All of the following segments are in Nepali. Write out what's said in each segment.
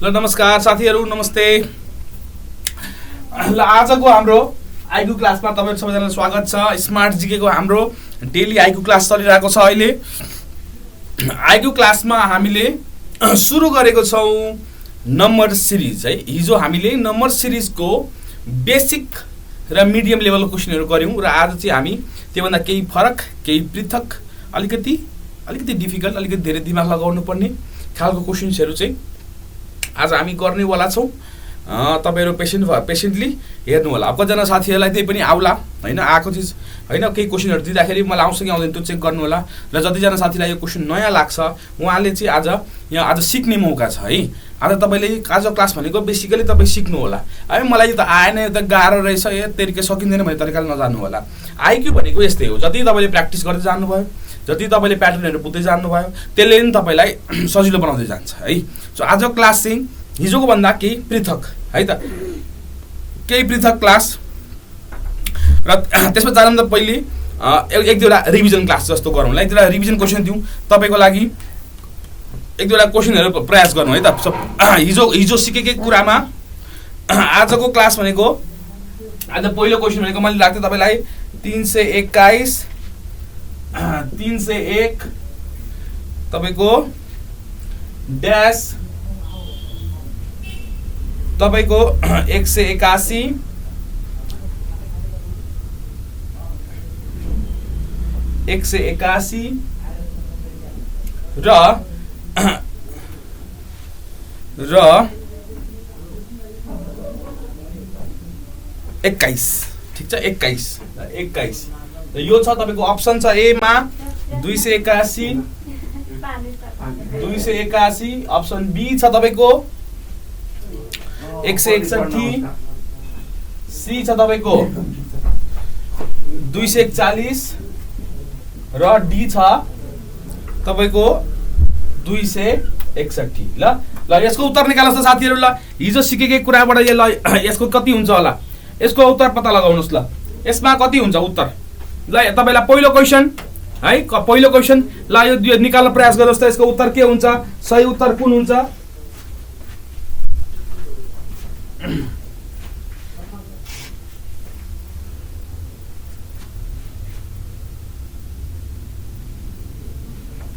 ल नमस्कार साथीहरू, नमस्ते। ल आजको हाम्रो आइक्यू क्लासमा तपाईहरु सबैजनालाई स्वागत छ। स्मार्ट जीके को हाम्रो डेली आइक्यू क्लास चलिरहेको छ। अहिले आइक्यू क्लासमा हामीले सुरु गरेको छौं नम्बर सिरिज है। हिजो हामीले नम्बर सिरिजको बेसिक र मिडियम लेभलको क्वेशनहरु गर्यौं र आज चाहिँ हामी त्योभन्दा केही फरक, केही पृथक, अलिकति डिफिकल्ट, अलिकति धेरै दिमाग लगाउनु पर्ने खालको क्वेशन्सहरु चाहिँ आज हामी गर्ने वाला छौं। तपाईहरु पेशेन्टली हेर्नु होला। अब कतिजना साथीहरुलाई त्यही पनि आउला हैन, आएको चिज हैन, केही क्वेशनहरु दिँदाखेरि मलाई आउँछ कि आउँदैन त्यो चेक गर्नु होला। र जतिजना साथीलाई यो क्वेशन नयाँ लाग्छ उहाँले चाहिँ आज सिक्ने मौका छ है। आज तपाईले आज क्लास भनेको बेसिकली तपाई सिक्नु होला। है मलाई यो त आएन, यो त गाह्रो रहेछ, यो तरिका सकिँदैन भन्ने तरिकाले नजान्नु होला। आइक्यू भनेको यस्तै हो, जति तपाईले प्र्याक्टिस गर्दै जानु भयो, जति तपाईले प्याटर्नहरु बुझ्दै जानु भयो, त्यसले नि तपाईलाई सजिलो बनाउँदै जान्छ है। सो आजको क्लास चाहिँ हिजोको भन्दा केही पृथक है त, केही पृथक क्लास। र त्यसमा जान्दा पहिले एक दुईवटा रिभिजन क्लास जस्तो गरौँ। एक दुईवटा रिभिजन क्वेशन दिउँ तपाईको लागि, एक दुईवटा क्वेशनहरु प्रयास गर्नु है त। हिजो सिकेकै कुरामा आजको क्लास भनेको, आज पहिलो क्वेशन भनेको मैले लाग्थ्यो तपाईलाई 301 तपाईको ड्याश तपाईको 181 र 21, ठीक छ। 21 यो छ तपाईको अप्सन छ ए मा 281, अप्सन बी छ तपाईको 161, सी छ तपाईको 241 र डी छ तपाईको 261। ल यसको उत्तर निकाल्नुस् त साथीहरु। ल हिजो सिकेकै कुराबाट यसको कति हुन्छ होला, यसको उत्तर पत्ता लगाउनुस्। ल यसमा कति हुन्छ उत्तर। ल तपाईलाई पहिलो क्वेशन है, पहिलो क्वेशन ल यो निकाल्न प्रयास गर्नुस् त। यसको उत्तर के हुन्छ, सही उत्तर कुन हुन्छ।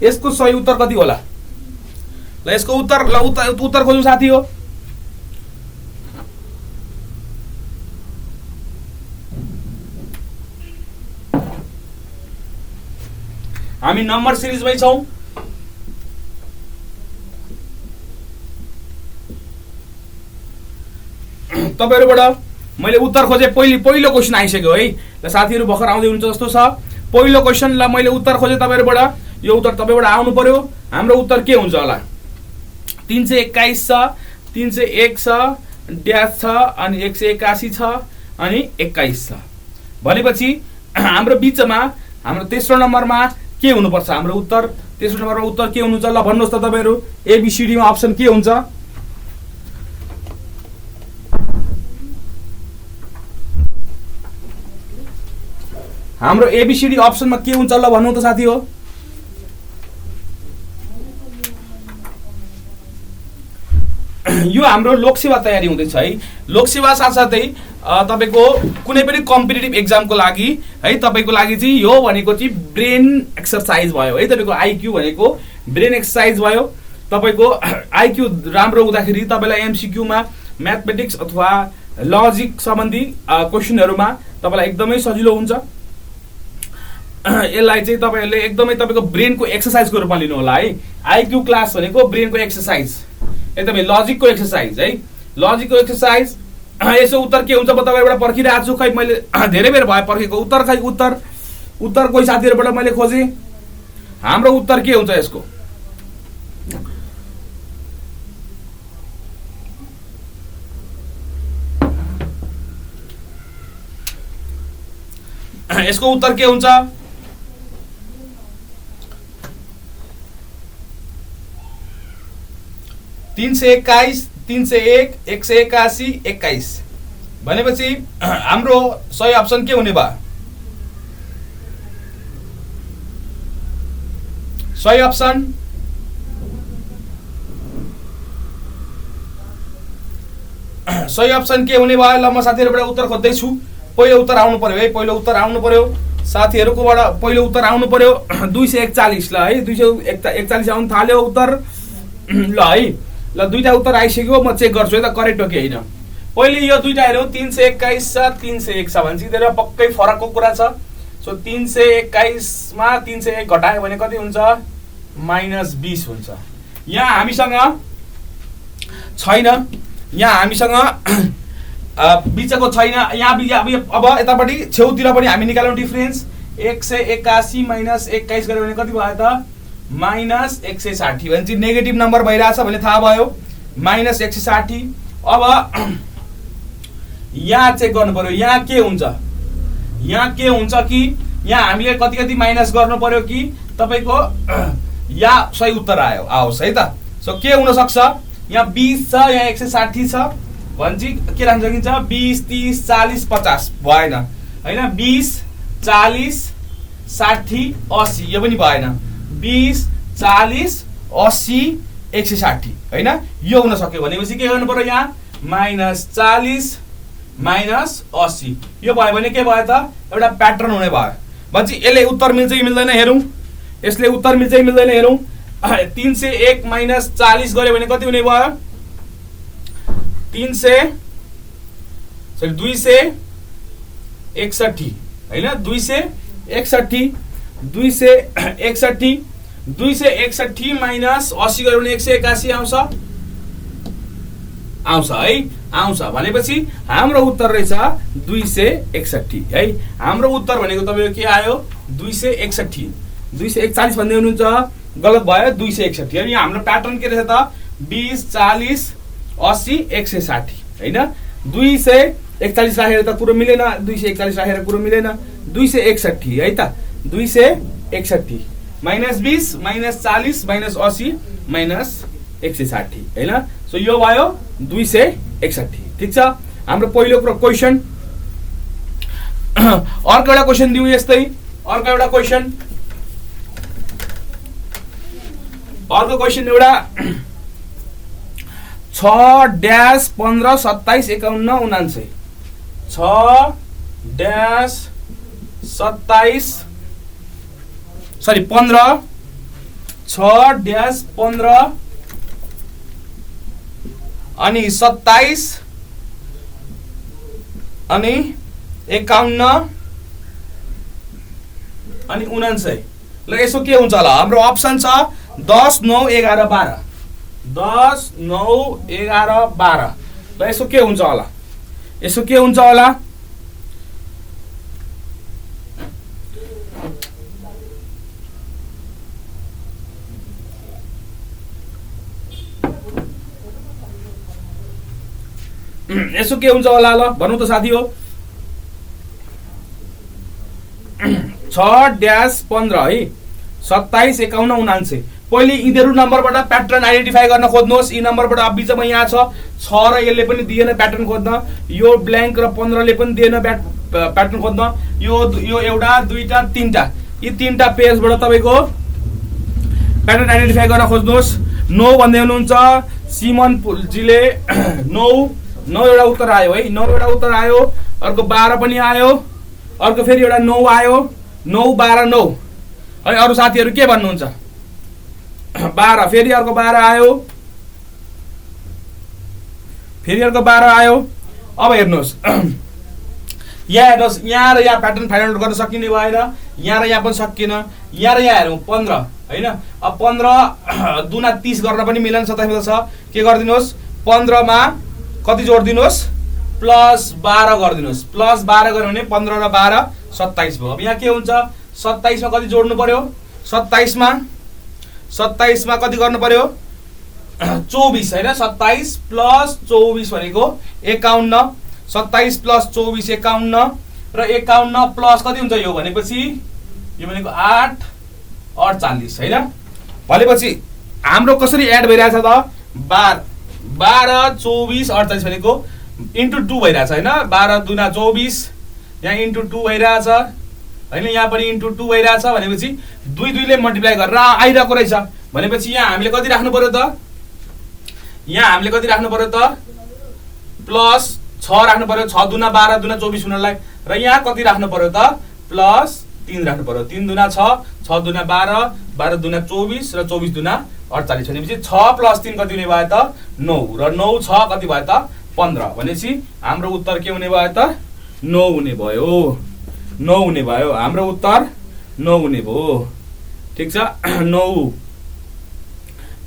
यसको सही उत्तर कति होला। ल यसको उत्तर खोज्नु साथी हो। हामी नम्बर सिरिजमै छौं। तपाईहरुबाट मैले उत्तर खोजे, पहिलो क्वेशन आइसक्यो है। ल साथीहरु भर्खर आउँदै हुनुहुन्छ जस्तो छ। पहिलो क्वेशन ल मैले उत्तर खोजे तपाईहरुबाट, यो उत्तर तपाईबाट आउनु पर्यो। हाम्रो उत्तर के हुन्छ होला, 321 छ, 301 छ, ड्याश छ, अनि 181 छ, अनि 21 छ। भनेपछि हाम्रो बीचमा हाम्रो तेस्रो नम्बरमा के हुनुपर्छ हाम्रो उत्तर। तेस्रो नम्बरमा उत्तर के हुनुहुन्छ ल भन्नुस् त तपाईहरु। एबीसीडी मा अप्सन के हुन्छ। हाम्रो एबीसीडी अप्सनमा के हुन्छ ल भन्नु त साथी हो। यो हाम्रो लोकसेवा तयारी हुँदैछ है। लोकसेवा साथसाथै तपाईको कुनै पनि कम्पिटिटिभ एक्जामको लागि है, तपाईको लागि चाहिँ यो भनेको चाहिँ ब्रेन एक्सरसाइज भयो है। तपाईको आइक्यू भनेको ब्रेन एक्सरसाइज भयो। तपाईको आइक्यू राम्रो हुँदाखेरि तपाईलाई एमसीक्यू मा म्याथमेटिक्स अथवा लजिक सम्बन्धी क्वेशनहरुमा तपाईलाई एकदमै सजिलो हुन्छ। यसलाई चाहिँ तपाईहरुले एकदमै तपाईको ब्रेनको एक्सरसाइजको रूपमा लिनु होला है। आइक्यू क्लास भनेको ब्रेनको एक्सरसाइज, एकदमै लजिकको एक्सरसाइज है। लजिकको एक्सरसाइज। यसो उत्तर के हुन्छ म तपाईहरुबाट पर्खिरहेको छु। खै मैले धेरै बेर भयो पर्खेको। उत्तर खै उत्तर कोही साथीहरुबाट मैले खोजे। हाम्रो उत्तर के हुन्छ यसको। यसको उत्तर के हुन्छ। 321, 301, 181, 21 भनेपछि हाम्रो सही अप्सन के हुने भयो। सही अप्सन सही अप्सन के हुने भयो? ल म साथीहरुबाट उत्तर खोज्दैछु। पहिलो उत्तर आउनु पर्यो है, पहिलो उत्तर आउनु पर्यो साथीहरुकोबाट, पहिलो उत्तर आउनु पर्यो 241 ल है, 241 आउन थाल्यो उत्तर ल है। ल दुईटा उत्तर आइसक्यो, म चेक गर्छु है त करेक्ट हो कि हैन। पहिले यो दुईटा हेरौँ, 321 छ 301 छ भने चाहिँ पक्कै फरकको कुरा छ। सो 321 मा 301 घटायो भने कति हुन्छ? -20 हुन्छ। यहाँ हामीसँग छैन, यहाँ हामीसँग बिचको छैन। यहाँ अब यतापट्टि छेउतिर पनि हामी निकालौँ डिफरेन्स। 181 - 21 गर्यो भने कति भयो त? -160 भने चाहिँ नेगेटिभ नम्बर भइरहेछ भने थाहा भयो, -160। अब यहाँ चेक गर्नु पर्यो, यहाँ के हुन्छ? यहाँ के हुन्छ कि यहाँ हामीले कति कति माइनस गर्नु पर्यो कि तपाईको यहाँ सही उत्तर आयो, आओस् है त। सो के हुन सक्छ? यहाँ 20 छ, यहाँ 160 छ भने चाहिँ के राख्न सकिन्छ? 20 30 40 50 भएन हैन, 20 40 60 80 यो पनि भएन, 20 40 80 160 हैन, यो हुन सक्यो भनेपछि के गर्नु पर्यो? यहाँ -40 -80 यो भयो भने के भयो त? एउटा प्याटर्न हुने भयो। भनेपछि यसले उत्तर मिल्छ कि मिल्दैन हेरौँ, यसले उत्तर मिल्छ कि मिल्दैन हेरौँ। 301 - 40 गर्यो भने कति हुने भयो? 261 हैन, 261 -80 गर्यो भने 181 आउँछ है, आउँछ। भनेपछि हाम्रो उत्तर रहेछ 261 है। हाम्रो उत्तर भनेको तपाईको के आयो? 261। 241 भन्दै हुनुहुन्छ, गलत भयो, 261 है। यहाँ हाम्रो प्याटर्न के रहेछ त? 20 40 80 160 हैन। 241 राखेर त कुरो मिलेन, 241 राखेर कुरो मिलेन, 261 है त। 261 -20 -40 -80 -160 हैन। सो यो भयो 261। ठीक छ, हाम्रो पहिलो क्वेशन। अर्को एउटा क्वेशन दिउँ यस्तै, अर्को एउटा क्वेशन एउटा 6 -15 27 51 99 6 -27 सरी 15 6 -15 अनि 27 अनि 51 अनि 99 ल यसो के हुन्छ होला? हाम्रो अप्सन छ 10 9 11 12 10 9 11 12 ल यसो के हुन्छ होला? यसो के हुन्छ होला? यसो के हुन्छ होला? ल भन्नु त साथी हो। 6 -15 है, 27 51 99 पहिले यिनीहरू नम्बरबाट प्याटर्न आइडेन्टिफाई गर्न खोज्नुहोस्। यी नम्बरबाट अब बिचमा यहाँ छ 6 र यसले पनि दिएन प्याटर्न खोज्न, यो ब्ल्याङ्क र 15 ले पनि दिएन प्याटर्न खोज्न, यो एउटा दुईटा तीनटा, यी तीनटा पेजबाट तपाईको प्याटर्न आइडेन्टिफाई गर्न खोज्नुहोस्। 9 भन्दै हुनुहुन्छ सिमन जीले, 9 एउटा उत्तर आयो है, 9 एउटा उत्तर आयो। अर्को 12 पनि आयो, अर्को फेरि एउटा 9 आयो, 9 12 9 है। अरु साथीहरु के भन्नुहुन्छ? 12 फेरि अर्को 12 आयो, फेरि अर्को 12 आयो। अब हेर्नुहोस् यहाँ हेर्नुहोस्, यहाँ र यहाँ प्याटर्न फाइन्ड आउट गर्न सकिने भएन, यहाँ र यहाँ पनि सकिएन। यहाँ र यहाँ हेरौँ 15 हैन। अब 15 दुना 30 गर्न पनि मिलेन, 27 छ। के गर्दिनुहोस्? 15 मा कति जोड्दिनुहोस्? +12 गर्दिनुहोस्। +12 गर्यो भने 15 र 12 27 भयो। अब यहाँ के हुन्छ? 27 मा कति जोड्नु पर्यो? 27 मा कति गर्नु पर्यो? 24 हैन। 27 + 24 भनेको 51। 27 + 24 51 र 51 प्लस कति हुन्छ यो भनेपछि? यो भनेको 8 48 हैन। भनेपछि हाम्रो कसरी एड भइरहेछ त? 12 24 48 भनेको इन्टु 2 भइरहेछ हैन। 12 दुना 24 यहाँ इन्टु 2 भइरहेछ हैन, यहाँ पनि इन्टु 2 भइरहेछ। भनेपछि 2 ले मल्टिप्लाई गरेर आइरहेको रहेछ। भनेपछि यहाँ हामीले कति राख्नु पर्यो त? यहाँ हामीले कति राख्नु पर्यो त? प्लस 6 राख्नु पर्यो, 6 दुना 12 दुना 24 हुनलाई, र यहाँ कति राख्नु पर्यो त प्लस 3 राख्नु पर्यो, 3 दुना 6, 6 दुना 12, 12 दुना 24 र 24 दुना 48 भनेपछि 6 प्लस 3 कति हुने भयो त 9, र 9 6 कति भयो त 15 भनेपछि हाम्रो उत्तर के हुने भयो त 9 हुने भयो, 9 हुने भयो, हाम्रो उत्तर 9 हुने भयो। ठिक छ 9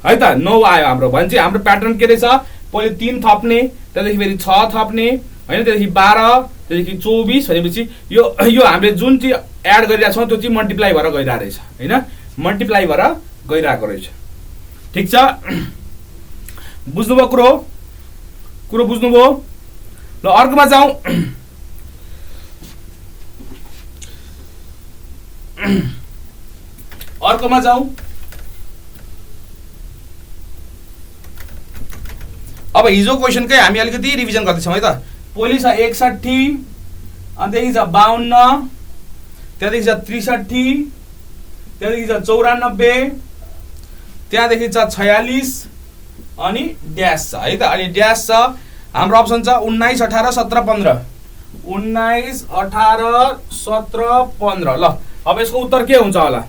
है त, 9 आयो हाम्रो। भनेपछि हाम्रो प्याटर्न के रहेछ, पहिले 3 थप्ने, त्यहाँदेखि फेरि 6 थप्ने हैन, त्यहाँदेखि 12, त्यहाँदेखि 24 भनेपछि यो हामीले जुन चाहिँ एड गरिरहेको छौँ त्यो चाहिँ मल्टिप्लाई भएर गइरहेको रहेछ हैन, मल्टिप्लाई भएर गइरहेको रहेछ। ठिक छ, बुझ्नुभयो कुरो बुझ्नुभयो। ल अर्कोमा जाउँ। अर्कोमा जाउँ। अब हिजो क्वेसनकै हामी अलिकति रिभिजन गर्दैछौँ है त। पहिले छ 61, त्यहाँदेखि छ 52, त्यहाँदेखि छ 63, त्यहाँदेखि छ 94, त्यहाँदेखि छ 46 अनि ड्यास छ है त। अनि ड्यास छ हाम्रो अप्सन छ 19, 18, 17, 15, 19, 18, 17, 15। ल अब यसको उत्तर के हुन्छ होला,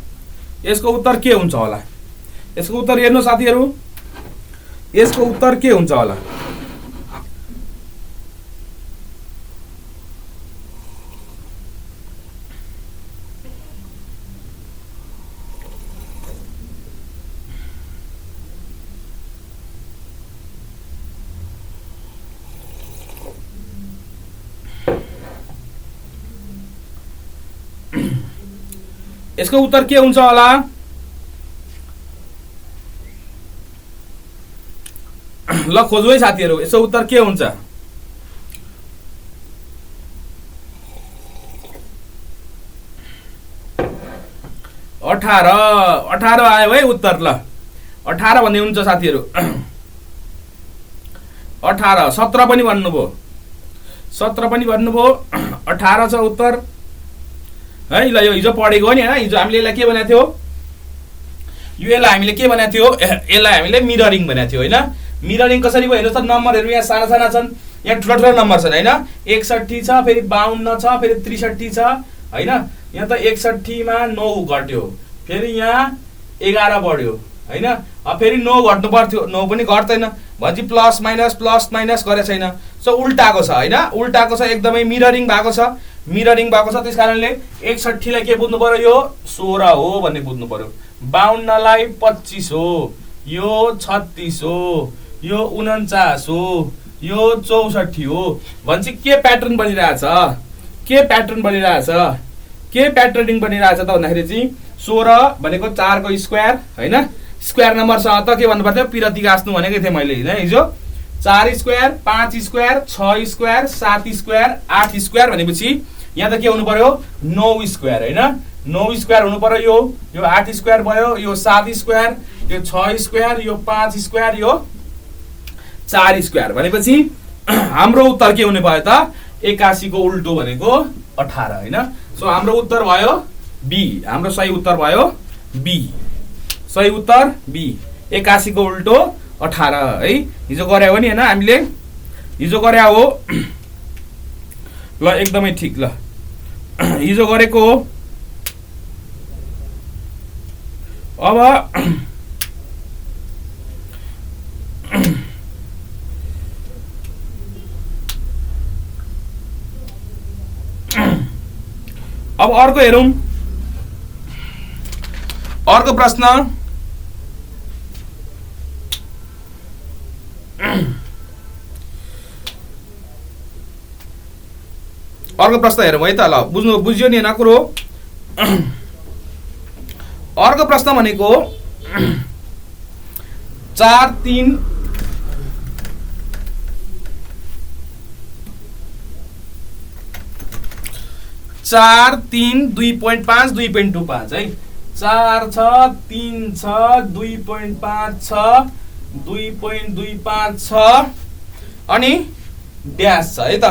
यसको उत्तर के हुन्छ होला, यसको उत्तर हेर्नु साथीहरु, यसको उत्तर के हुन्छ होला। यसको उत्तर के हुन्छ होला, ल खोज्नु है साथीहरु, यसको उत्तर के हुन्छ। अठारह आयो है उत्तर। ल 18 भन्ने हुन्छ साथीहरु। 18, 17 पनि भन्नुभयो, 17 पनि भन्नुभयो, 18 छ उत्तर है। ल यो हिजो पढेको हो नि हैन, हिजो हामीले यसलाई के भनेको थियो, यसलाई हामीले के भनेको थियो, यसलाई हामीले मिररिङ भनेको थियो हैन। मिररिङ कसरी भयो हेर्नुस् त, नम्बरहरु यहाँ साना साना छन्, यहाँ ठुला ठुला नम्बर छन् हैन। 61 छ, फेरि 52 छ, फेरि 63 छ हैन। यहाँ त 61 मा 9 घट्यो, फेरि यहाँ 11 बढ्यो हैन। अब फेरि 9 घट्नु पर्थ्यो, 9 पनि घट्दैन, भन्छ प्लस माइनस गरे छैन, सो उल्टाको छ हैन, उल्टाको छ, एकदमै मिररिङ भएको छ, मिररिङ भएको छ। त्यसकारणले 61 लाई के बुझ्नु पर्यो, यो 16 हो भन्ने बुझ्नु पर्यो, 52 लाई 25 हो, यो 36 हो, यो 49 हो, यो 64 हो। भन्छ के प्याटर्न बनिरहेछ, के प्याटर्न बनिरहेछ, के प्याटर्निङ बनिरहेछ त भन्दाखेरि चाहिँ 16 भनेको 4 को स्क्वायर हैन, स्क्वायर नम्बरसँग त के भन्नु पर्थ्यो, पिरती गास्नु भनेको थिएँ मैले हैन हिजो। 4 square, 5 square, 6 square, 7 square, 8 square भनेपछि यहाँ त के हुनु पर्यो 9 स्क्वायर हैन, 9 स्क्वायर हुनु पर्यो। यो 8 स्क्वायर भयो, यो 7 स्क्वायर, यो 6 स्क्वायर, यो 5 स्क्वायर, यो 4 स्क्वायर भनेपछि हाम्रो उत्तर के हुने भयो त 81 को उल्टो भनेको 18 हैन। सो हाम्रो उत्तर भयो बी, हाम्रो सही उत्तर भयो बी, सही उत्तर बी, 81 को उल्टो 18 है। हिजो गरे हो नि हैन, हामीले हिजो गरे हो। ल एकदमै ठीक, ल हिजो गरेको हो। अब अब अर्को हेरौं, अर्को प्रश्न। अर्को प्रश्न हेरौँ है त। ल बुझ्यो नि हैन कुरो। अर्को प्रश्न भनेको 4 3 4 3 2.5 2.25 है। 4 छ, 3 छ, 2.5 छ, 2.25 छ अनि ड्यास छ है त।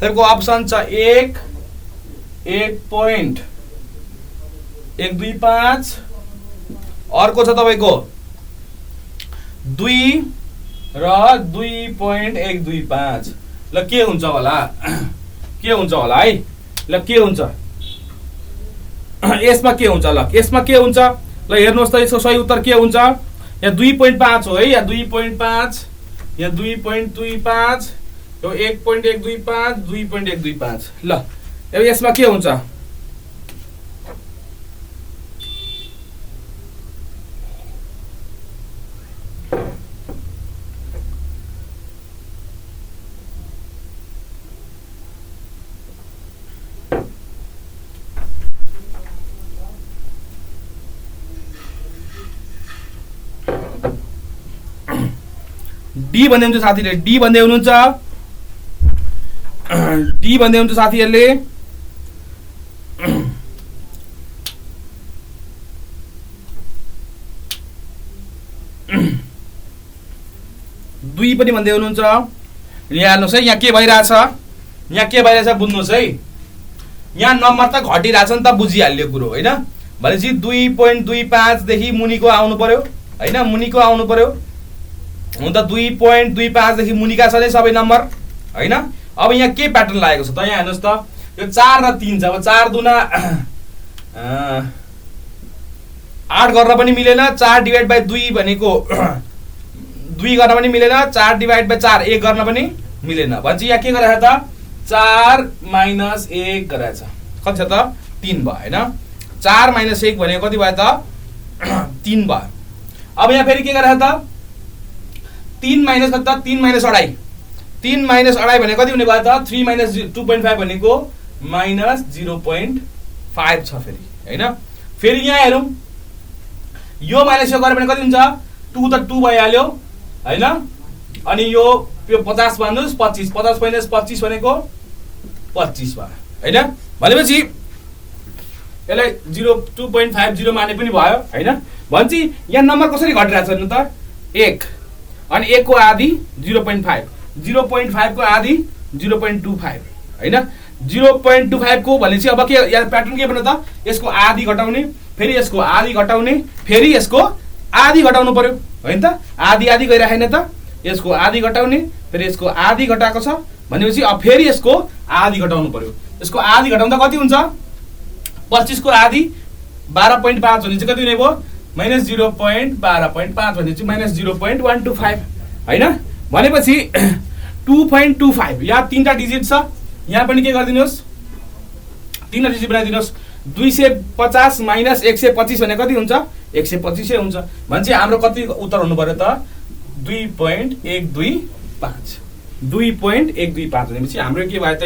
तपाईको अप्सन छ 1 1.125, अर्को छ तपाईको 2 र 2.125। ल के हुन्छ होला के हुन्छ होला है ल के हुन्छ यसमा के हुन्छ ल यसमा के हुन्छ ल हेर्नुहोस् त यसको सही उत्तर के हुन्छ यहाँ 2.5 हो है यहाँ 2.5 यहाँ 2.25 यो 1.125 2.125 ल अब यसमा के हुन्छ डी भन्दै हुन्छ साथीहरुले डी भन्दै हुनुहुन्छ डी भन्दै हुन्छ साथीहरुले दुई पनि भन्दै हुनुहुन्छ यहाँ हेर्नुहोस् है यहाँ के भइरहेछ बुझ्नुहोस् है यहाँ नम्बर त घटिरहेछ नि त बुझिहाल्यो कुरो हैन भनेपछि 2.25 देखि मुनिको आउनु पर्यो हैन मुनिको आउनु पर्यो हुन त 2.25 देखि मुनिका छ सबै नम्बर हैन अब यहाँ के प्याटर्न लागेको छ त यहाँ हेर्नुस् त यो 4 र 3 छ अब 4 दुना 8 गर्न पनि मिलेन 4 डिवाइड बाइ 2 भनेको 2 गर्न पनि मिलेन 4 डिवाइड बाइ 4 1 गर्न पनि मिलेन भन्छ यहाँ के गराछ त 4 - 1 गराछ कति छ त 3 भयो हैन 4 - 1 भनेको कति भयो त 3 भयो अब यहाँ फेरि के गराछ त 3 माइनस कति त 3 - 2.5 3 - 2.5 भनेको कति हुने भयो त 3 - 2.5 भनेको -0.5 छ फेरि हैन फेरि यहाँ हेरौं यो माइनस यो गरे भने कति हुन्छ 2 त 2 भइहाल्यो हैन अनि यो 50 भन्नुस् 25 50 - 25 भनेको 25 भयो हैन भनेपछि यसलाई 2.50 माने पनि भयो हैन भन्छ यहाँ नम्बर कसरी घटिरहेछ नि त 1 अनि 1 को आधी 0.5 0.5 को आधी 0.25 हैन 0.25 को भनेपछि अब के यहाँ प्याटर्न के बन्यो त यसको आधी घटाउने फेरि यसको आधी घटाउने फेरि यसको आधी घटाउनु पर्यो हैन त आधी आधी गइराखेन त यसको आधी घटाउने फेरि यसको आधी घटाएको छ भनेपछि अब फेरि यसको आधी घटाउनु पर्यो यसको आधी घटाउँदा कति हुन्छ 25 को आधी 12.5 भने चाहिँ कति हुने भयो -0.12.5 भने चाहिँ -0.125 हैन भनेपछि 2.25 यहाँ तीनटा डिजिट छ यहाँ पनि के गर्दिनुहोस् तीनटा डिजिट बनाइदिनुहोस् 250 - 125 भने कति हुन्छ 125 हुन्छ भन्छ हाम्रो कति उत्तर हुनु पर्यो त 2.125 2.125 भनेपछि हाम्रो के भयो त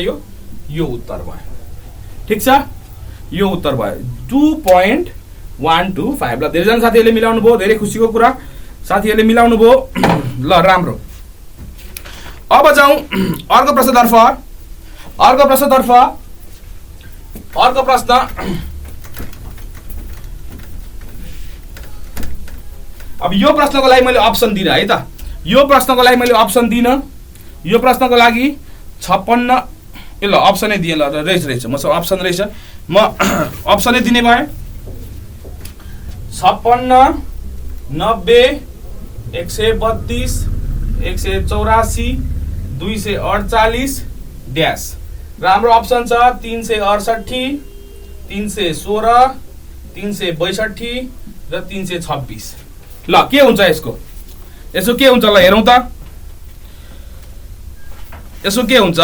यो उत्तर भयो ठीक छ यो उत्तर भयो 2.125 ल धेरैजना साथीहरुले मिलाउनु भयो धेरै खुसीको कुरा साथीहरुले मिलाउनु भयो ल राम्रो अब जाउँ अर्को प्रश्नतर्फ अर्को प्रश्न अब यो प्रश्नको लागि मैले अप्सन दिन है त यो प्रश्नको लागि मैले अप्सन दिन यो प्रश्नको लागि 56 ए ल अप्सनै दिए ल रहेछ मसँग अप्सन रहेछ म अप्सनै दिने भए 56 90 132 184 248 ड्यास र हाम्रो अप्सन छ 368 316 362 र 326 ल के हुन्छ यसको के हुन्छ ल हेरौं त यसको के हुन्छ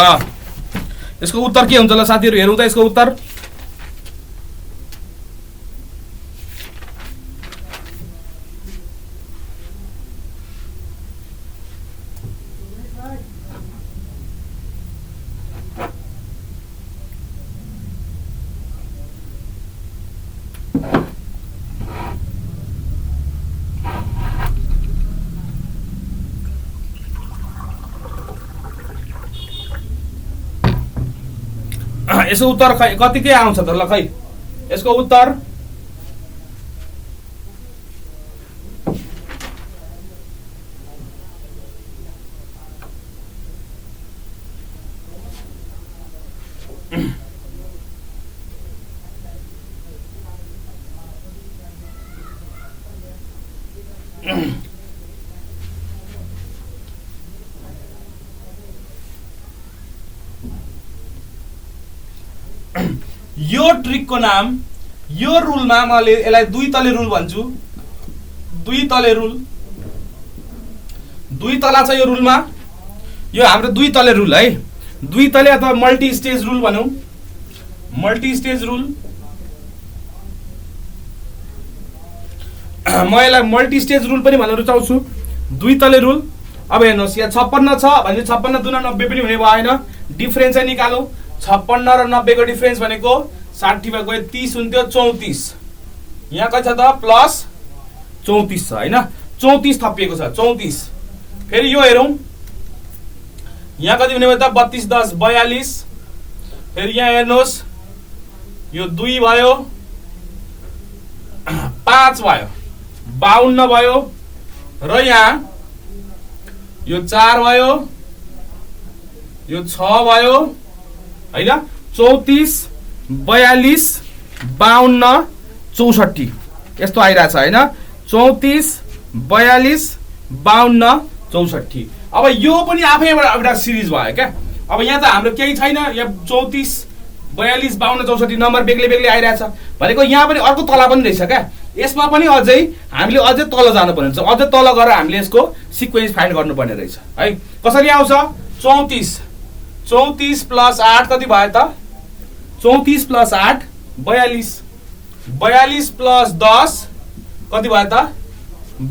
यसको उत्तर के हुन्छ ल साथीहरु हेरौं त यसको उत्तर यसको उत्तर कति के आउँछ त ल खै यसको उत्तर यो ट्रिकको नाम, यो रुलमा मैले यसलाई दुई तले रुल भन्छु। दुई तले रुल, दुई तला छ यो रुलमा। यो हाम्रो दुई तले रुल है, दुई तले अथवा मल्टी स्टेज रुल भनौँ, मल्टी स्टेज रुल। म यसलाई मल्टी स्टेज रुल पनि भन्न रुचाउँछु, दुई तले रुल। अब हेर्नुहोस्, यहाँ 56 छ भने 56 दुना 90 पनि हुने भएन, डिफरेन्स चाहिँ निकालौँ। 56 र 90 को डिफरेन्स भनेको 60 मा गयो 30 हुन्थ्यो 34। यहाँ कति छ त प्लस 34 छ हैन, 34 थपिएको छ 34। फेरि यो हेरौँ, यहाँ कति हुने भयो त 32 10 42। फेरि यहाँ हेर्नुहोस्, यो 2 भयो, 5 भयो, 52 भयो, र यहाँ यो 4 भयो, यो 6 भयो हैन। 34 42 52 64 यस्तो आइरहेछ हैन। 34 42 52 64। अब यो पनि आफै एउटा सिरिज भयो क्या। अब यहाँ त हाम्रो केही छैन, यहाँ 34 42 52 64 नम्बर बेग्लै बेग्लै आइरहेछ भनेको यहाँ पनि अर्को तला पनि रहेछ क्या। यसमा पनि अझै हामीले अझै तल जानुपर्ने हुन्छ, अझै तल गएर हामीले यसको सिक्वेन्स फाइन्ड गर्नुपर्ने रहेछ है। कसरी आउँछ? 34 प्लस 8 कति भयो त? 34 प्लस 8 42, 42 प्लस 10 कति भयो त?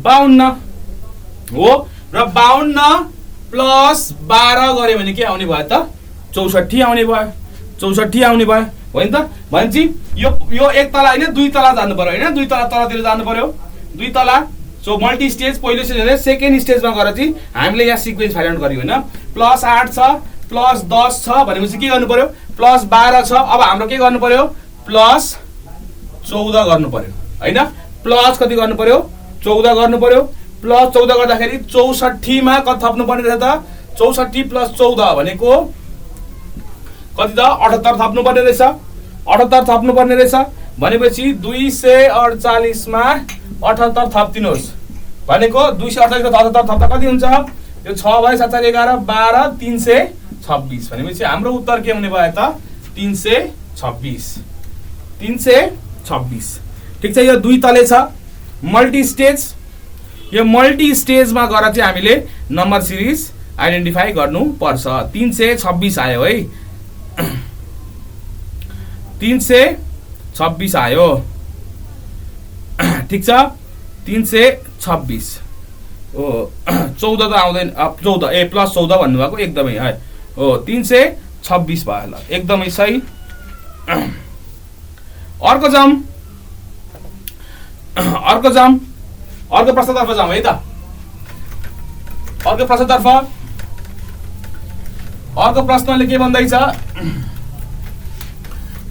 52 हो। र 52 प्लस 12 गऱ्यो भने के आउने भयो त? 64 आउने भयो, 64 आउने भयो होइन त। भनेपछि यो एक तला होइन दुई तला जानु पर्यो होइन, दुई तला तलतिर जानु पर्यो, दुई तला। सो मल्टी स्टेज पहिलो स्टेज होइन, सेकेन्ड स्टेजमा गएर चाहिँ हामीले यहाँ सिक्वेन्स फाइन्ड आउट गर्यो होइन। प्लस 8 छ, प्लस 10 छ भनेपछि के गर्नु पर्यो? प्लस 12 छ। अब हाम्रो के गर्नु पर्यो? प्लस 14 गर्नु पर्यो होइन। प्लस कति गर्नु पर्यो? 14 गर्नु पर्यो। प्लस 14 गर्दाखेरि 64 मा कति थप्नु पर्ने रहेछ त? 64 प्लस 14 भनेको कति त? 78 थप्नु पर्ने रहेछ, 78 थप्नु पर्ने रहेछ। भनेपछि 248 मा 78 थप्दिनुहोस् भनेको 248 मा 78 थप्दा कति हुन्छ? यो 6 भयो 7 4 11 12 326 भनेपछि हाम्रो उत्तर के हुने भयो त? 326, 326। ठिक छ, यो दुई तले छ मल्टी स्टेज। यो मल्टी स्टेजमा गएर चाहिँ हामीले नम्बर सिरिज आइडेन्टिफाई गर्नु पर्छ। 326 आयो है, 326 आयो। ठिक छ, 326 हो। 14 त आउँदैन, 14 ए प्लस 14 भन्नुभएको एकदमै है हो। 326 भयो ल, एकदमै सही। अर्को जाम, अर्को जाम, अर्को प्रश्नतर्फ जाउँ है त। अर्को प्रश्नतर्फ, अर्को प्रश्नले के भन्दैछ?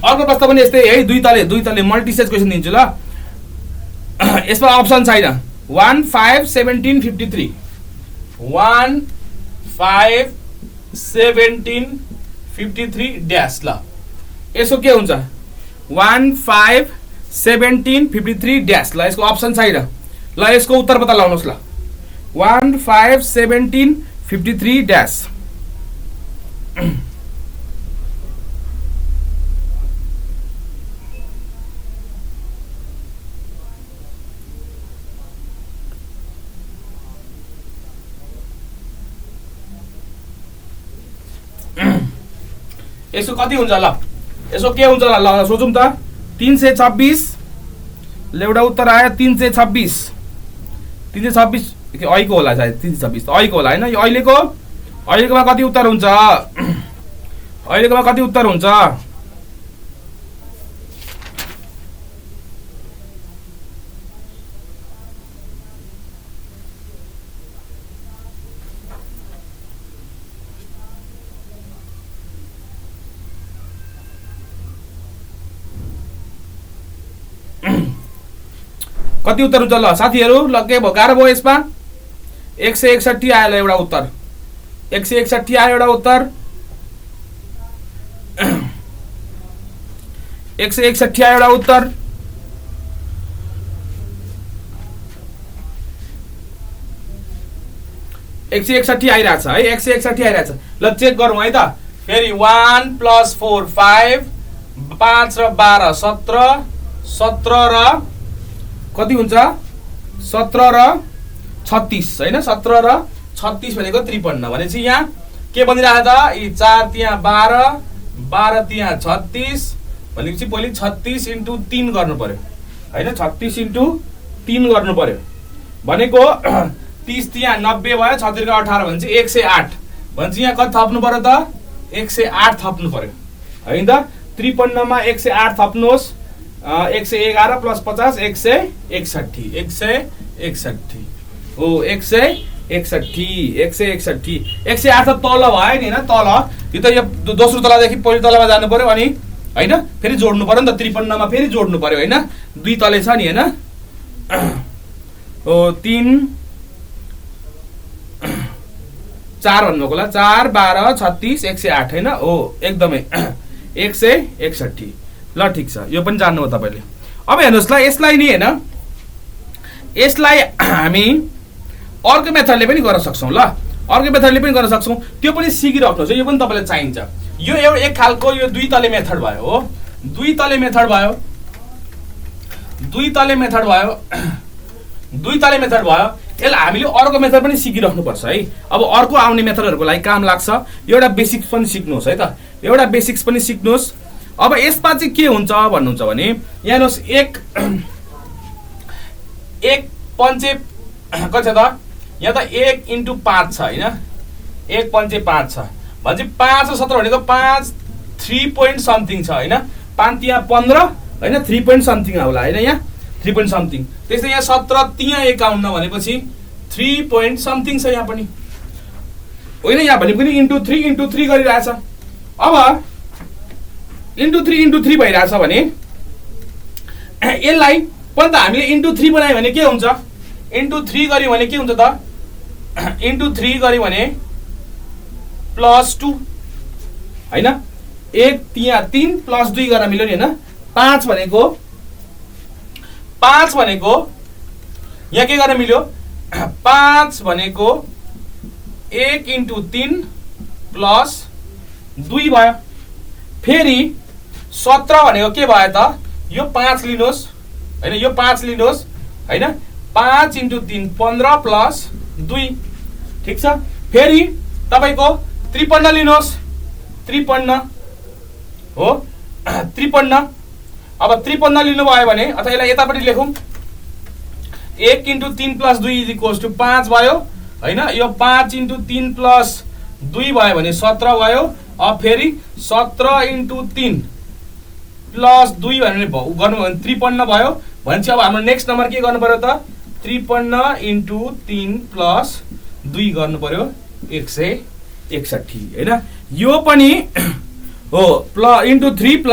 अर्को प्रश्न पनि यस्तै है, दुई तले मल्टी स्टेज क्वेसन दिन्छु ल। यसमा अप्सन छैन। 1 5 17 53, 1 5 17 53 ड्यास। ल यसो के हुन्छ? 1 5 17 53 ड्यास। ल यसको अप्सन छैन। ल यसको उत्तर पत्ता लगाउनुहोस् ल। 1 5 17 53 ड्यास। यसो कति हुन्छ ल? यसो के हुन्छ ल सोचौँ त। 326 एउटा उत्तर आयो 326। 326 अहिलेको होला सायद, 326 अहिलेको होला होइन। यो अहिलेकोमा कति उत्तर हुन्छ? अहिलेकोमा कति उत्तर हुन्छ? कति उत्तर हुन्छ ल साथीहरू? ल के भयो, गाह्रो भयो यसमा? 161 आयो ल एउटा उत्तर, 161 आयो एउटा उत्तर, 161 आयो एउटा उत्तर। एक सय 161 आइरहेछ है, 161 आइरहेछ। ल चेक गरौँ है त फेरि। 1 + 4 5 5 र 12 17 17 र कति हुन्छ 17 र 36 हैन 17 र 36 भनेको 53 भनेपछि यहाँ के बनिरहेको त यी 4 त्यहाँ 12 12 त्यहाँ 36 भनेपछि पहिले 36 × 3 गर्नु पर्यो हैन 36 × 3 गर्नु पर्यो भनेको 30 त्यहाँ 90 भयो 36 का 18 भनेपछि 108 भनेपछि यहाँ कति थप्नु पर्यो त 108 थप्नु पर्यो हैन त 53 मा 108 थप्नुहोस् 111 + 50 161 161 हो 161 108 त तल भयो नि हैन तल यो त यो दोस्रो तलादेखि पहिलो तलामा जानु पर्यो अनि हैन फेरि जोड्नु पर्यो नि त 53 मा फेरि जोड्नु पर्यो हैन दुई तले छ नि हैन हो 3 4 भन्नुको होला 4 12 36 108 हैन हो एकदमै 161 ल ठीक छ यो पनि जान्नु हो तपाईले अब हेर्नुस् ल यसलाई नि हैन यसलाई हामी अर्को मेथडले पनि गर्न सक्छौं ल अर्को मेथडले पनि गर्न सक्छौं त्यो पनि सिकिराख्नुस् यो पनि तपाईलाई चाहिन्छ यो एउटा एक खालको यो दुई तले मेथड भयो हो दुई तले मेथड भयो यसलाई हामीले अर्को मेथड पनि सिकिराख्नु पर्छ है अब अर्को आउने मेथडहरुको लागि काम लाग्छ एउटा बेसिक्स पनि सिक्नुस् है त एउटा बेसिक्स पनि सिक्नुस् अब यसमा चाहिँ के हुन्छ भन्नुहुन्छ भने यहाँ हेर्नुस् एक पञ्चे कति छ त यहाँ त 1 × 5 छ हैन 1 पञ्चे 5 छ भनेपछि 5 र 17 भनेको 5 3 पोइन्ट समथिङ छ हैन 5 त्यहाँ 15 हैन 3 पोइन्ट समथिङ होला हैन यहाँ 3 पोइन्ट समथिङ त्यसै यहाँ 17 त्यहाँ 51 भनेपछि 3 पोइन्ट समथिङ छ यहाँ पनि होइन यहाँ भने पनि × 3 गरिरहेछ अब × 3 भइरहेछ भने यसलाई पनि त हामीले × 3 बनायो भने के हुन्छ × 3 गर्यो भने के हुन्छ त × 3 गर्यो भने +2 हैन 1 त्यहाँ 3 + 2 गरेर मिल्यो नि हैन 5 भनेको यहाँ के गरेर मिल्यो 5 भनेको 1 × 3 + 2 भयो फेरि 17 भनेको के भयो त यो 5 लिनुहोस् हैन यो 5 लिनुहोस् हैन 5 × 3 15 + 2 ठीक छ फेरि तपाईको 53 लिनुहोस् 53 हो 53 अब 53 लिनु भयो भने अथवा यसलाई यतापटि लेखौं 1 × 3 + 2 = 5 भयो हैन यो 5 × 3 + 2 भयो भने 17 भयो अब फेरि 17 × 3 + 2 भनेर गर्नु भने 53 भयो भनेपछि अब हाम्रो नेक्स्ट नम्बर के गर्नु पर्यो त 53 × 3 + 2 गर्नु पर्यो 161 हैन यो पनि हो × 3 +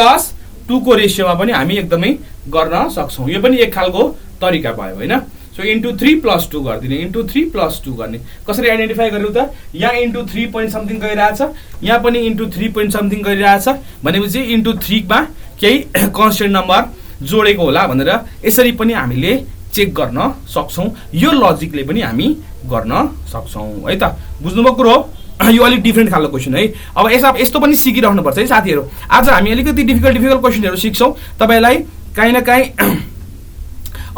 2 को रेशियोमा पनि हामी एकदमै गर्न सक्छौं यो पनि एक खालको तरिका भयो हैन सो × 3 + 2 गर्दिने × 3 + 2 गर्ने कसरी आइडेन्टिफाई गर्नु त यहाँ × 3 पोइन्ट समथिङ गइरहेछ यहाँ पनि × 3 पोइन्ट समथिङ गइरहेछ भनेपछि × 3 मा केही कन्स्टेन्ट नम्बर जोडेको होला भनेर यसरी पनि हामीले चेक गर्न सक्छौं यो लजिकले पनि हामी गर्न सक्छौं है त बुझ्नुभयो कुरो यो अलि डिफरेन्ट खालको क्वेशन है अब यस्तो पनि सिकिराख्नु पर्छ है साथीहरु आज हामी अलिकति डिफिकल्ट क्वेशनहरु सिक्छौं तपाईलाई काई न काई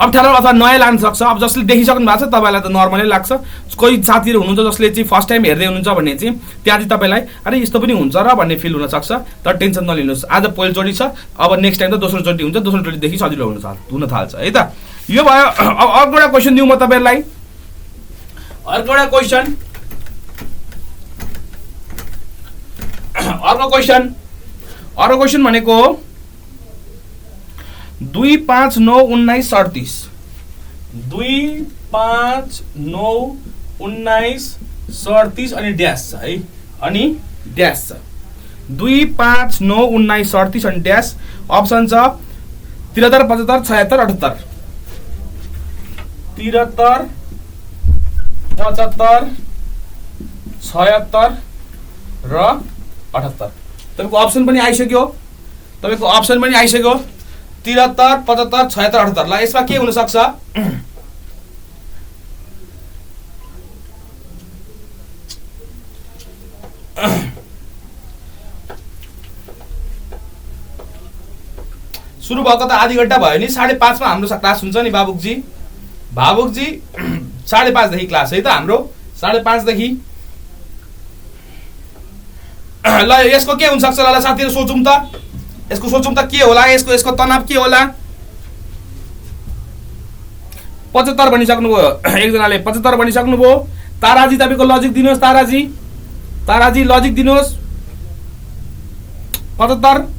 अप्ठ्यारो अथवा नयाँ लाग्न सक्छ अब जसले देखिसक्नु भएको छ तपाईलाई त नर्मलै लाग्छ कोही साथीहरु हुनुहुन्छ जसले चाहिँ फर्स्ट टाइम हेर्दै हुनुहुन्छ भने चाहिँ त्यहाँ चाहिँ तपाईलाई अरे यस्तो पनि हुन्छ र भन्ने फिल हुन सक्छ तर टेन्सन नलिनुस् आज पहिलो चोटी छ अब नेक्स्ट टाइम त दोस्रो चोटी हुन्छ दोस्रो चोटी देखि सजिलो हुन थाल्छ है त यो भयो अब अर्को एउटा क्वेशन दिउँ म तपाईलाई अर्को एउटा क्वेशन अर्को क्वेशन भनेको 2 5 9 19 37 2 5 9 19 37 अनि ड्याश छ है अनि ड्याश छ 2 5 9 19 37 अनि ड्याश अप्सन छ 73 75 76 78 73 75 76 र 78 तपाईको अप्सन पनि आइसक्यो 73 75 76 78 ला यसमा के हुन सक्छ सुरु भएको त आधी घण्टा भयो नि 5:30 मा हाम्रो क्लास हुन्छ नि भावुकजी 5:30 देखि क्लास है त हाम्रो 5:30 देखि ल यसको के हुन सक्छ ल साथीहरु सोचौं त यसको सोचौं त के होला यसको तनाव के होला 75 भनिसक्नुभयो एकजनाले 75 भनिसक्नुभयो ताराजी तपाईको लजिक दिनुहोस् ताराजी लजिक दिनुहोस् 75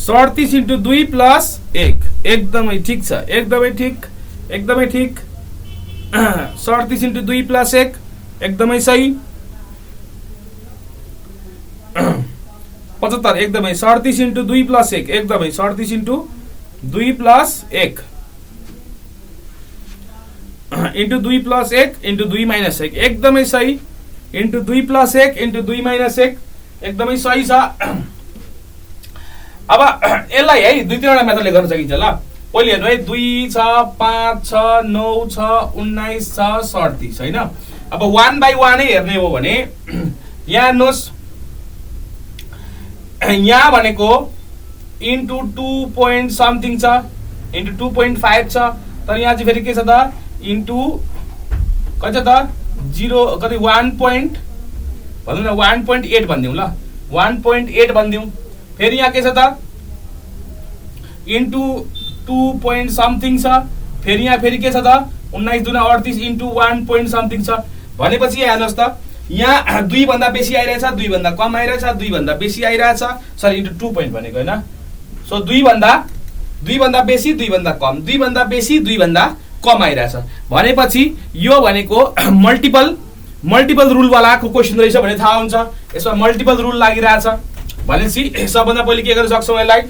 37 into 2 plus 1 एकदमै ठीक छ एकदमै ठीक 37 into 2 plus 1 एकदमै सही 75 एकदमै 37 into 2 plus 1 एकदमै 37 into 2 plus 1 into 2 plus 1 into 2 minus 1 एकदमै सही into 2 plus 1 into 2 minus 1 एकदमै सही छ अब यसलाई है दुई तीनवटा मेथडले गर्न सकिन्छ ल पहिले हेर्नु है 2 छ 5 छ 9 छ 19 छ 37 हैन अब 1 by 1 नै हेर्ने हो भने यहाँ हेर्नुस् यहाँ भनेको इन्टु 2 point something छ इन्टु 2.5 छ तर यहाँ चाहिँ फेरि के छ त इन्टु कति छ त 0 कति 1 point भन्नु न 1.8 भन्दिउँ ल 1.8 भन्दिउँ फेरि यहाँ के छ त इन्टु 2 point something छ फेरि यहाँ फेरि के छ त 19 दुना 38 इन्टु 1 point something छ भनेपछि यहाँ हेर्नुहोस् त यहाँ 2 भन्दा बेसी आइरहेछ 2 भन्दा कम आइरहेछ 2 भन्दा बेसी आइरहेछ सरी इन्टु 2 point भनेको हैन सो 2 भन्दा बेसी 2 भन्दा कम 2 भन्दा बेसी 2 भन्दा कम आइरहेछ भनेपछि यो भनेको मल्टिपल रुल वालाको क्वेशन रहेछ भने थाहा हुन्छ यसमा मल्टिपल रुल लागिरहेछ भनेपछि सबभन्दा पहिले के गर्न सक्छौं यसलाई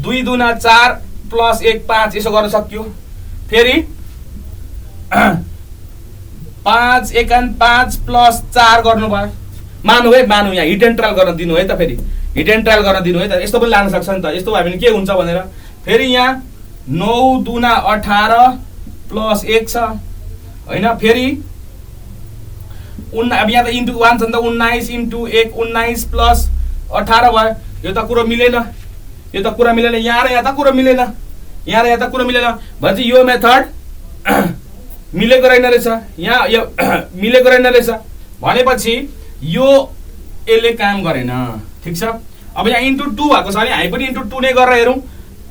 2 दुना 4 प्लस 1 5 यसो गर्न सक्यो फेरि 5 एकान 5 प्लस 4 गर्नु भयो मानु यहाँ हिट एन्ड ट्रायल गर्न दिनु है त फेरि हिट एन्ड ट्रायल गर्न दिनु है त यस्तो पनि लान सक्छ नि त यस्तो भयो भने के हुन्छ भनेर फेरि यहाँ 9 दुना 18 प्लस 1 छ हैन फेरि अब यहाँ त इन्टु 1 छ नि त 19 इन्टु 1 19 प्लस 18 भयो यो त कुरा मिलेन यहाँ र यहाँ त कुरा मिलेन भनेपछि यो मेथड मिलेको रहेन रहेछ यहाँ यो मिलेको रहेन रहेछ भनेपछि यो यसले काम गरेन ठीक छ अब यहाँ इन्टु 2 भएको छ भने हामी पनि इन्टु 2 नै गरेर हेरौँ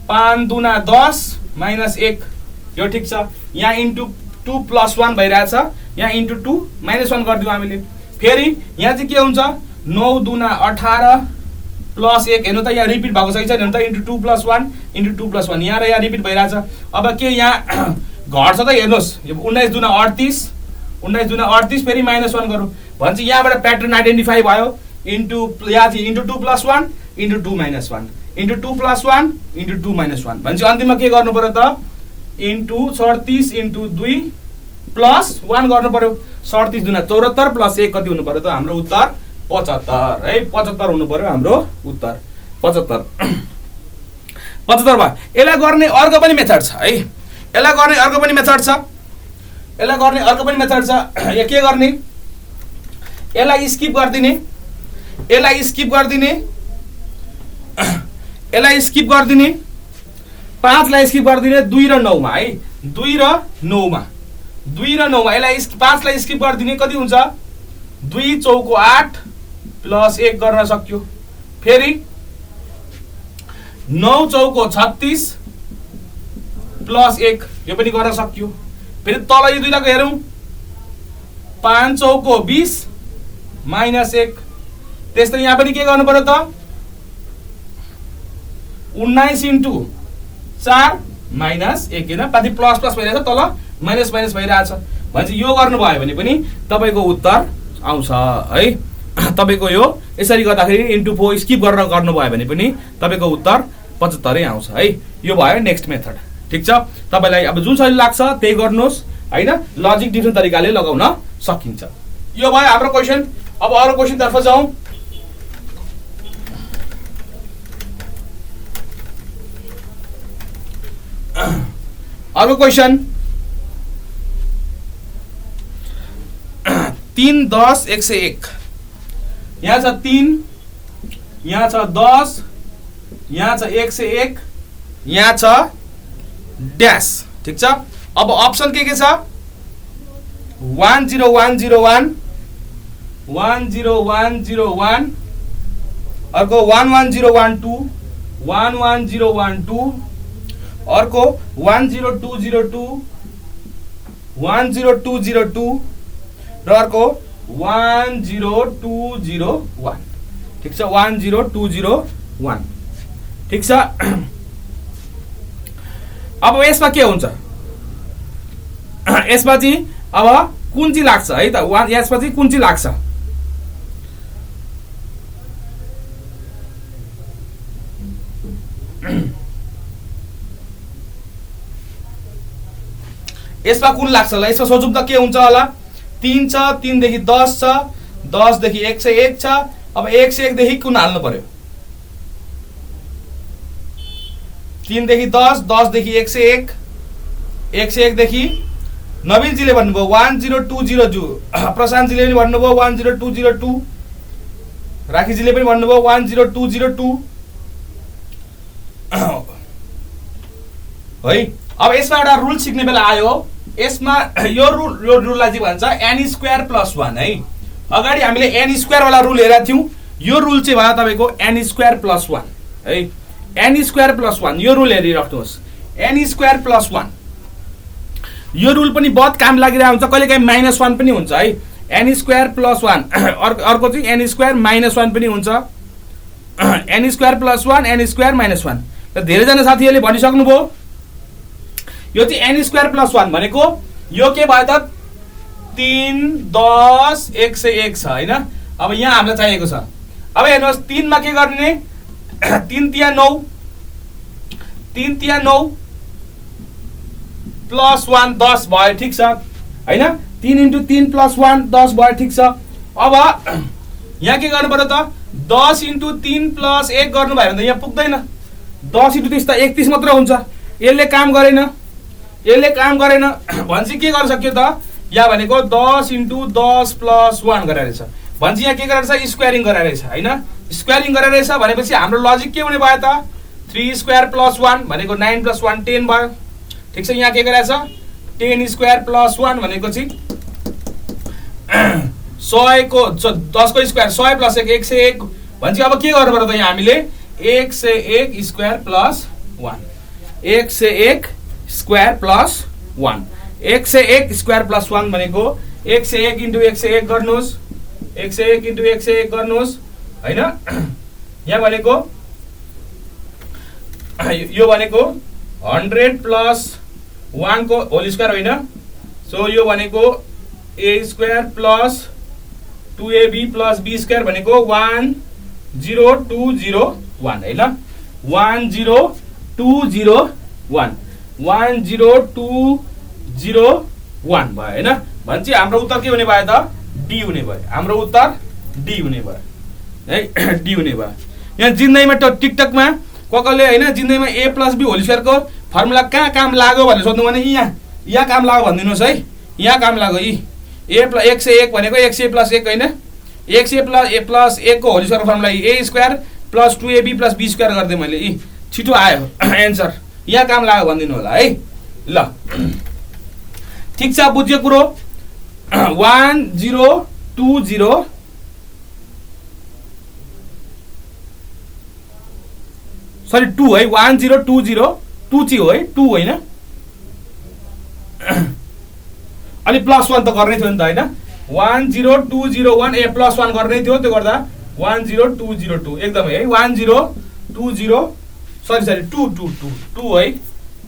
5 दुना 10 माइनस 1 यो ठीक छ यहाँ इन्टु 2 प्लस 1 भइरहेछ यहाँ इन्टु 2 माइनस 1 गरिदिउँ हामीले फेरि यहाँ चाहिँ के हुन्छ 9 दुना 18 प्लस 1 हेर्नु त यहाँ रिपिट भएको छ कि छैन त इन्टु 2 प्लस 1 इन्टु 2 प्लस 1 यहाँ र यहाँ रिपिट भइरहेछ अब के यहाँ घट्छ त हेर्नुहोस् यो 19 दुना 38 फेरि माइनस 1 गरौँ भनेपछि यहाँबाट प्याटर्न आइडेन्टिफाई भयो इन्टु यहाँ चाहिँ into 2 plus 1 into 2 minus 1 into 2 plus 1 into 2 minus 1 भनेपछि अन्तिममा के गर्नु पर्यो त इन्टु 37 इन्टु 2 प्लस 1 गर्नु पर्यो 37 दुना 74 प्लस 1 कति हुनु पर्यो त हाम्रो उत्तर 75 है 75 हुनु पर्यो हाम्रो उत्तर 75 भयो यसलाई गर्ने अर्को पनि मेथड छ है यसलाई गर्ने अर्को पनि मेथड छ यो के गर्ने यसलाई स्किप गर्दिने 5 लाई स्किप गर्दिने 2 र 9 मा है 2 र 9 मा यसलाई 5 लाई स्किप गर्दिने कति हुन्छ 2 चौको 8 प्लस 1 गर्न सक्यो फेरि 9 चौको 36 प्लस 1 यो पनि गर्न सक्यो फेरि तल यो दुईटाको हेरौं 5 चौको 20 माइनस 1 त्यस्तै यहाँ पनि के गर्नु पर्यो त 19 इन्टु 4 माइनस 1 हैन पाथि प्लस प्लस भइरहेछ तल माइनस माइनस भइरहेछ भनेपछि यो गर्नु भयो भने पनि तपाईको उत्तर आउँछ है तपाईको यो यसरी गर्दाखेरि इन्टु 4 स्किप गरेर गर्नुभयो भने पनि तपाईँको उत्तर 75 आउँछ है। यो भयो नेक्स्ट मेथड। ठिक छ, तपाईँलाई अब जुन सजिलो लाग्छ त्यही गर्नुहोस् होइन, लजिक डिफ्रेन्ट तरिकाले लगाउन सकिन्छ। यो भयो हाम्रो क्वेसन। अब अरू क्वेसन तर्फ जाउँ। अर्को क्वेसन 3 10 101। यहाँ छ 3, यहाँ छ 10, यहाँ छ 101, यहाँ छ ड्यास। ठिक छ, अब अप्सन के छ 10101, 10101, अर्को 11012, 11012, अर्को 10202, 10202 र अर्को 10201। ठिक छ, 10201। ठिक छ, अब यसमा के हुन्छ, यसमा चाहिँ अब कुन चाहिँ लाग्छ है त, यसमा चाहिँ कुन चाहिँ लाग्छ। यसमा कुन लाग्छ होला, यसमा सोचौँ त के हुन्छ होला। 3 छ, 3 देखि 10 छ, 10 देखि 101 छ। अब 101 देखि कुन हाल्नु पर्यो, 3 देखि 10, 10 देखि 101, 101 देखि नवीनजीले भन्नुभयो 1020, प्रशान्तजीले पनि भन्नुभयो 10202, राखीजीले पनि भन्नुभयो 10202 है। अब यसमा एउटा रुल सिक्ने बेला आयो। यसमा यो रुललाई चाहिँ भन्छ n स्क्वायर प्लस 1 है। अगाडि हामीले n स्क्वायर वाला रुल हेरेका थियौँ। यो रुल चाहिँ भयो तपाईँको n स्क्वायर प्लस 1 है। n स्क्वायर प्लस 1 यो रुल हेरिराख्नुहोस्। n स्क्वायर प्लस 1 यो रुल पनि बहुत काम लागिरहेको हुन्छ, कहिलेकाहीँ -1 पनि हुन्छ है। n स्क्वायर प्लस 1 अर्को चाहिँ n स्क्वायर माइनस 1 पनि हुन्छ। n square plus 1, n square minus 1। र धेरैजना साथीहरूले भनिसक्नुभयो यो चाहिँ n स्क्वायर प्लस 1 भनेको यो के भयो त 3 10 101 छ होइन। अब यहाँ हामीलाई चाहिएको छ। अब हेर्नुहोस् 3 मा के गर्ने, 3 तिया 9, 3 तिया 9 प्लस 1 10 भयो। ठिक छ होइन, 3 इन्टु 3 प्लस 1 10 भयो। ठिक छ, अब यहाँ के गर्नु पर्यो त 10 इन्टु 3 प्लस 1 गर्नुभयो भने त यहाँ पुग्दैन। 10 इन्टु 30 त 31 मात्र हुन्छ। यसले काम गरेन, यसले काम गरेन भनेपछि के गर्न सक्यो त, यहाँ भनेको 10 इन्टु 10 प्लस 1 गरेर रहेछ भनेपछि यहाँ के गरेर रहेछ स्क्वायरिङ गरेर रहेछ होइन। स्क्वायरिङ गरेर रहेछ भनेपछि हाम्रो लजिक के हुने भयो त 3 स्क्वायर प्लस 1 भनेको 9 प्लस 1 10 भयो। ठिक छ, यहाँ के गरेछ 10 स्क्वायर प्लस 1 भनेको चाहिँ 100 को 10 को स्क्वायर 100 प्लस 1 101 भनेपछि अब के गर्नु पर्यो त यहाँ हामीले 101 square plus 1, 101 square plus 1, 101 square plus 1 भनेको 101 इन्टु 101 गर्नुहोस्, 101 इन्टु 101 गर्नुहोस् होइन। यहाँ भनेको यो भनेको 100 प्लस 1 को होल स्क्वायर होइन। सो यो भनेको a square plus 2ab plus b square भनेको 10201 होइन। 10201 10201 भयो होइन। भनेपछि हाम्रो उत्तर के हुने भयो त डी हुने भयो। हाम्रो उत्तर डी हुने भयो है, डी हुने भयो। यहाँ जिन्दगीमा टिकटकमा कसले होइन जिन्दगीमा a प्लस b होल स्क्वायरको फर्मुला कहाँ काम लाग्यो भनेर सोध्नु भने यहाँ काम लाग्यो भनिदिनुहोस् है। यहाँ काम लाग्यो a 101 भनेको 100 प्लस 1 होइन, 100 प्लस 1 को होल स्क्वायरको formula a square plus 2ab plus b square गरिदिएँ मैले। छिटो आयो एन्सर, यहाँ काम लाग्यो भनिदिनु होला है। ल ठिक छ, बुझ्यो कुरो। 1020 सरी 2 है, 1020 2 चाहिँ हो है, 2 होइन। अनि प्लस 1 त गर्नै थियो नि त होइन। 10201 ए प्लस 1 गर्नै थियो, त्यो गर्दा 10202 एकदमै है। 1020 सरी 2 है,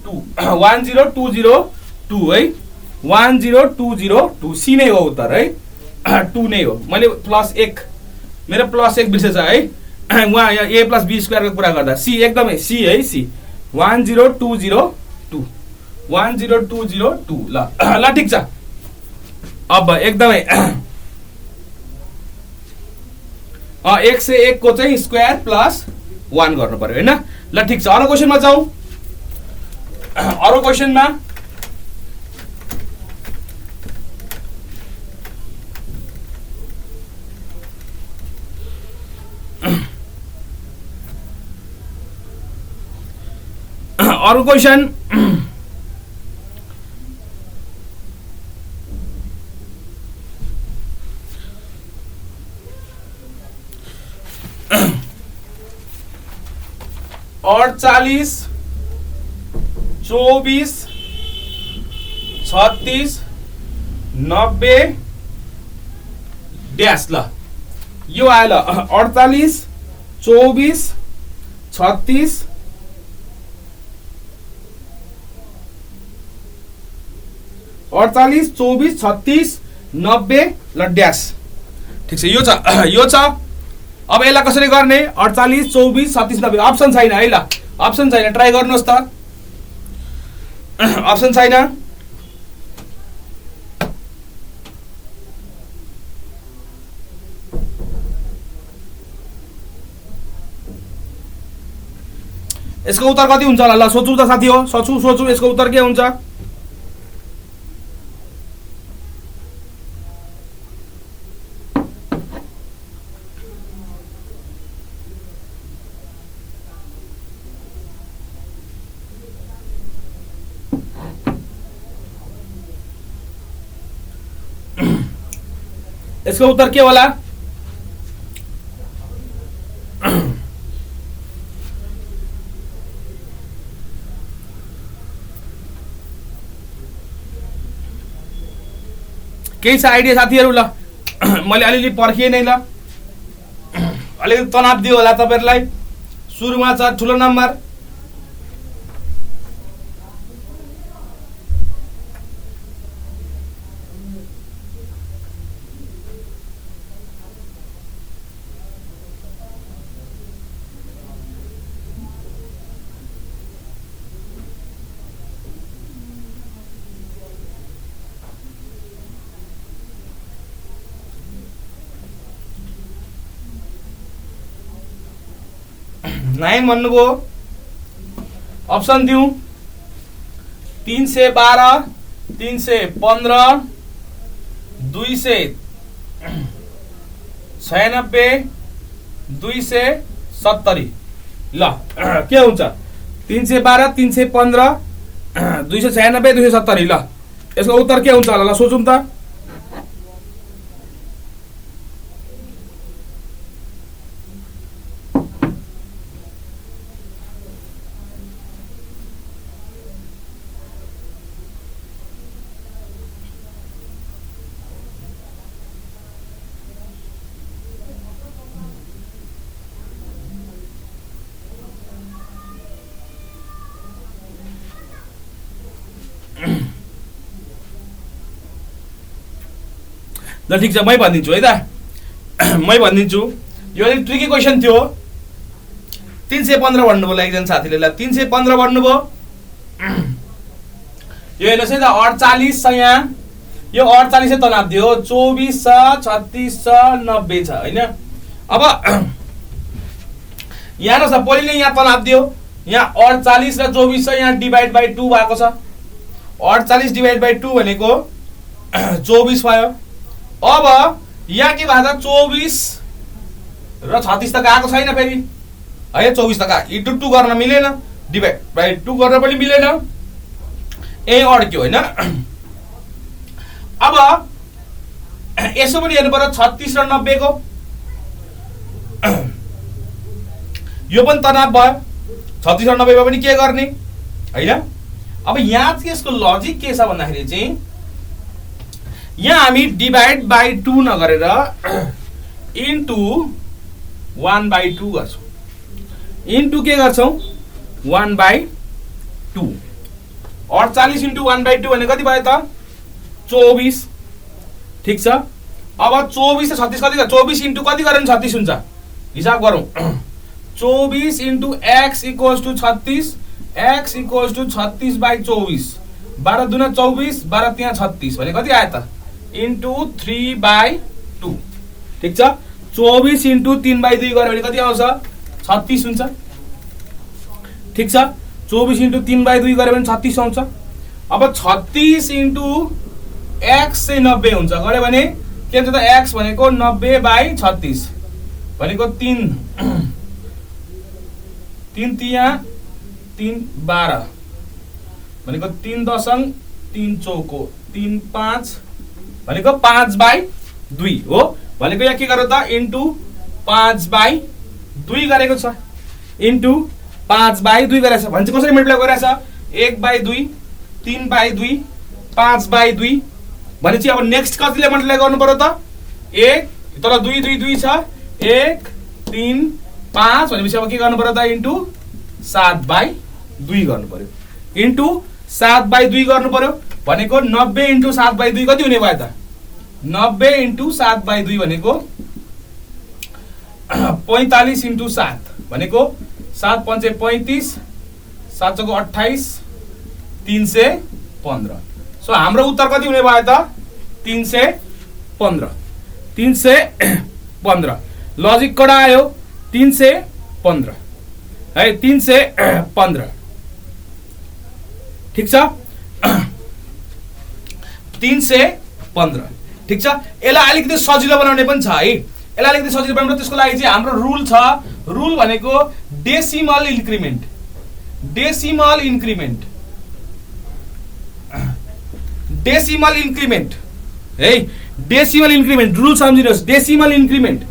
2 10202 है, 100202 सी नै हो उत्तर है। 2 नै हो। मैले प्लस 1 मेरो प्लस 1 बिर्सेछ है उहाँ यहाँ a + b² को कुरा गर्दा c एकदमै c है c 10202 10202 ल ल ठीक छ। अब एकदमै 101 को चाहिँ स्क्वायर प्लस 1 गर्नु पर्यो हैन। ल ठीक छ, अरु क्वेशनमा जाऊ। अरु क्वेशनमा अरु क्वेशन और 40 24 36 90 ड्यास ल यो आयो ल 48 24 36 48 24 36 90 ल ड्यास। ठीक छ, यो छ। अब यसलाई कसरी गर्ने? 48 24 36 90 अप्सन छैन है ल, अप्सन छैन, ट्राई गर्नुहोस् त। अप्सन छैन। यसको उत्तर कति हुन्छ होला? ल सोचौ त साथी हो, सोचौ यसको उत्तर के हुन्छ? इसका उत्तर क्या वाला? केही छ आइडिया साथीहरु? ल मैले अलिअलि पर्खिए नै ल, अलिकति तनाव दियो होला तपाईहरुलाई। सुरुमा छ ठुलो नम्बर, नाइन भन्नुभयो। अप्सन दिउँ 312 315 296 270। ल के हुन्छ? 312 315 296 270। ल यसको उत्तर के हुन्छ होला? ल सोचौँ त। ल ठीक छ, मै भनिदिन्छु है त। मै भनिदिन्छु, यो अलिक ट्रिकी क्वेसन थियो। 315 भन्नुभयो एकजना साथीले। ल 315 भन्नुभयो। यो हेर्नुहोस् है त, 48 छ यहाँ, यो 48 से तनाव दियो, 24 छ 36 छ 90 छ हैन। अब यहाँ न छ पहिले यहाँ तनाव दियो, यहाँ 48 र 24 छ, यहाँ डिभाइड बाइ 2 भएको छ। 48 डिभाइड बाइ 2 भनेको 24 भयो। अब यहाँ के भएको छ? 24 र 36 त गएको छैन फेरि है, 24 त गयो, इन्टु 2 गर्न मिलेन, डिभाइड बाइ 2 गर्न पनि मिलेन, ए अड्क्यो हैन। अब यसो पनि हेर्नु पर्यो 36 र 90 को, यो पनि तनाव भयो। 36 र 90 मा पनि के गर्ने हैन। अब यहाँ चाहिँ यसको लजिक के छ भन्दाखेरि चाहिँ यहाँ हामी डिभाइड बाइ 2 नगरेर इन्टु 1/2 गर्छौं। इन्टु के गर्छौं? 1/2। 48 इन्टु 1/2 भने कति भयो त? 24। ठीक छ, अब 24 र 36 कति 24 इन्टु कति गरे भने 36 हुन्छ हिसाब गरौँ 24 into x equals to 36 x equals to 36 by 24 12 दुना 24 12 त्यहाँ 36 भने कति आयो त इन्टु 3 बाई 2 ठिक छ 24 इन्टु 3 बाई 2 गरे भने कति आउँछ 36 हुन्छ ठिक छ 24 इन्टु 3 बाई 2 गरे भने 36 आउँछ अब 36 इन्टु x चाहिँ 90 हुन्छ गरे भने के हुन्छ त x भनेको 90 बाई 36 भनेको 3 3 तिया 3 12 भनेको 3.3 चौको 3 5 भनेको 5 बाई 2 हो भनेको यहाँ के गर्यो त इन्टु 5 बाई 2 गरेको छ इन्टु 5 बाई 2 गरेछ भने चाहिँ कसरी मल्टिप्लाई गरिरहेछ 1 बाई 2 3 बाई 2 5 बाई 2 भने चाहिँ अब नेक्स्ट कतिले मल्टिप्लाई गर्नु पर्यो त 1 तर 2 2 2 छ 1 3 5 भनेपछि अब के गर्नु पर्यो त इन्टु 7 बाई 2 गर्नु पर्यो इन्टु 7 बाई 2 गर्नु पर्यो भनेको 90 इन्टु 7 बाई 2 कति हुने भयो त 90 इन्टु 7 बाई 2 भनेको 45 इन्टु 7 भनेको 7 5 35 7 चौको 28 315 सो हाम्रो उत्तर कति हुने भयो त 315 315 लजिक कडा आयो 315 है 315 ठीक छ 315 ठीक छ यसलाई अलिकति सजिलो बनाउने पनि छ है यसलाई अलिकति सजिलो बनाउनु त्यसको लागि चाहिँ हाम्रो रुल छ रुल भनेको डेसिमल इन्क्रिमेन्ट है डेसिमल इन्क्रिमेन्ट रुल सम्झिनुहोस् डेसिमल इन्क्रिमेन्ट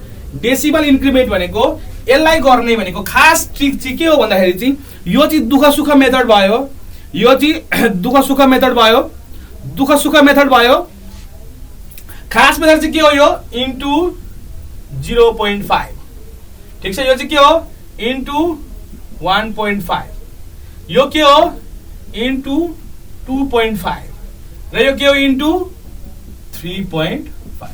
भनेको यसलाई गर्ने भनेको खास ट्रिक चाहिँ के हो भन्दाखेरि चाहिँ यो चाहिँ दुःख सुख मेथड भयो यो चाहिँ दुःख सुख मेथड भयो खास मेथड चाहिँ के हो यो इन्टु 0.5 ठीक छ यो चाहिँ के हो इन्टु 1.5 यो के हो इन्टु 2.5 र यो के हो इन्टु 3.5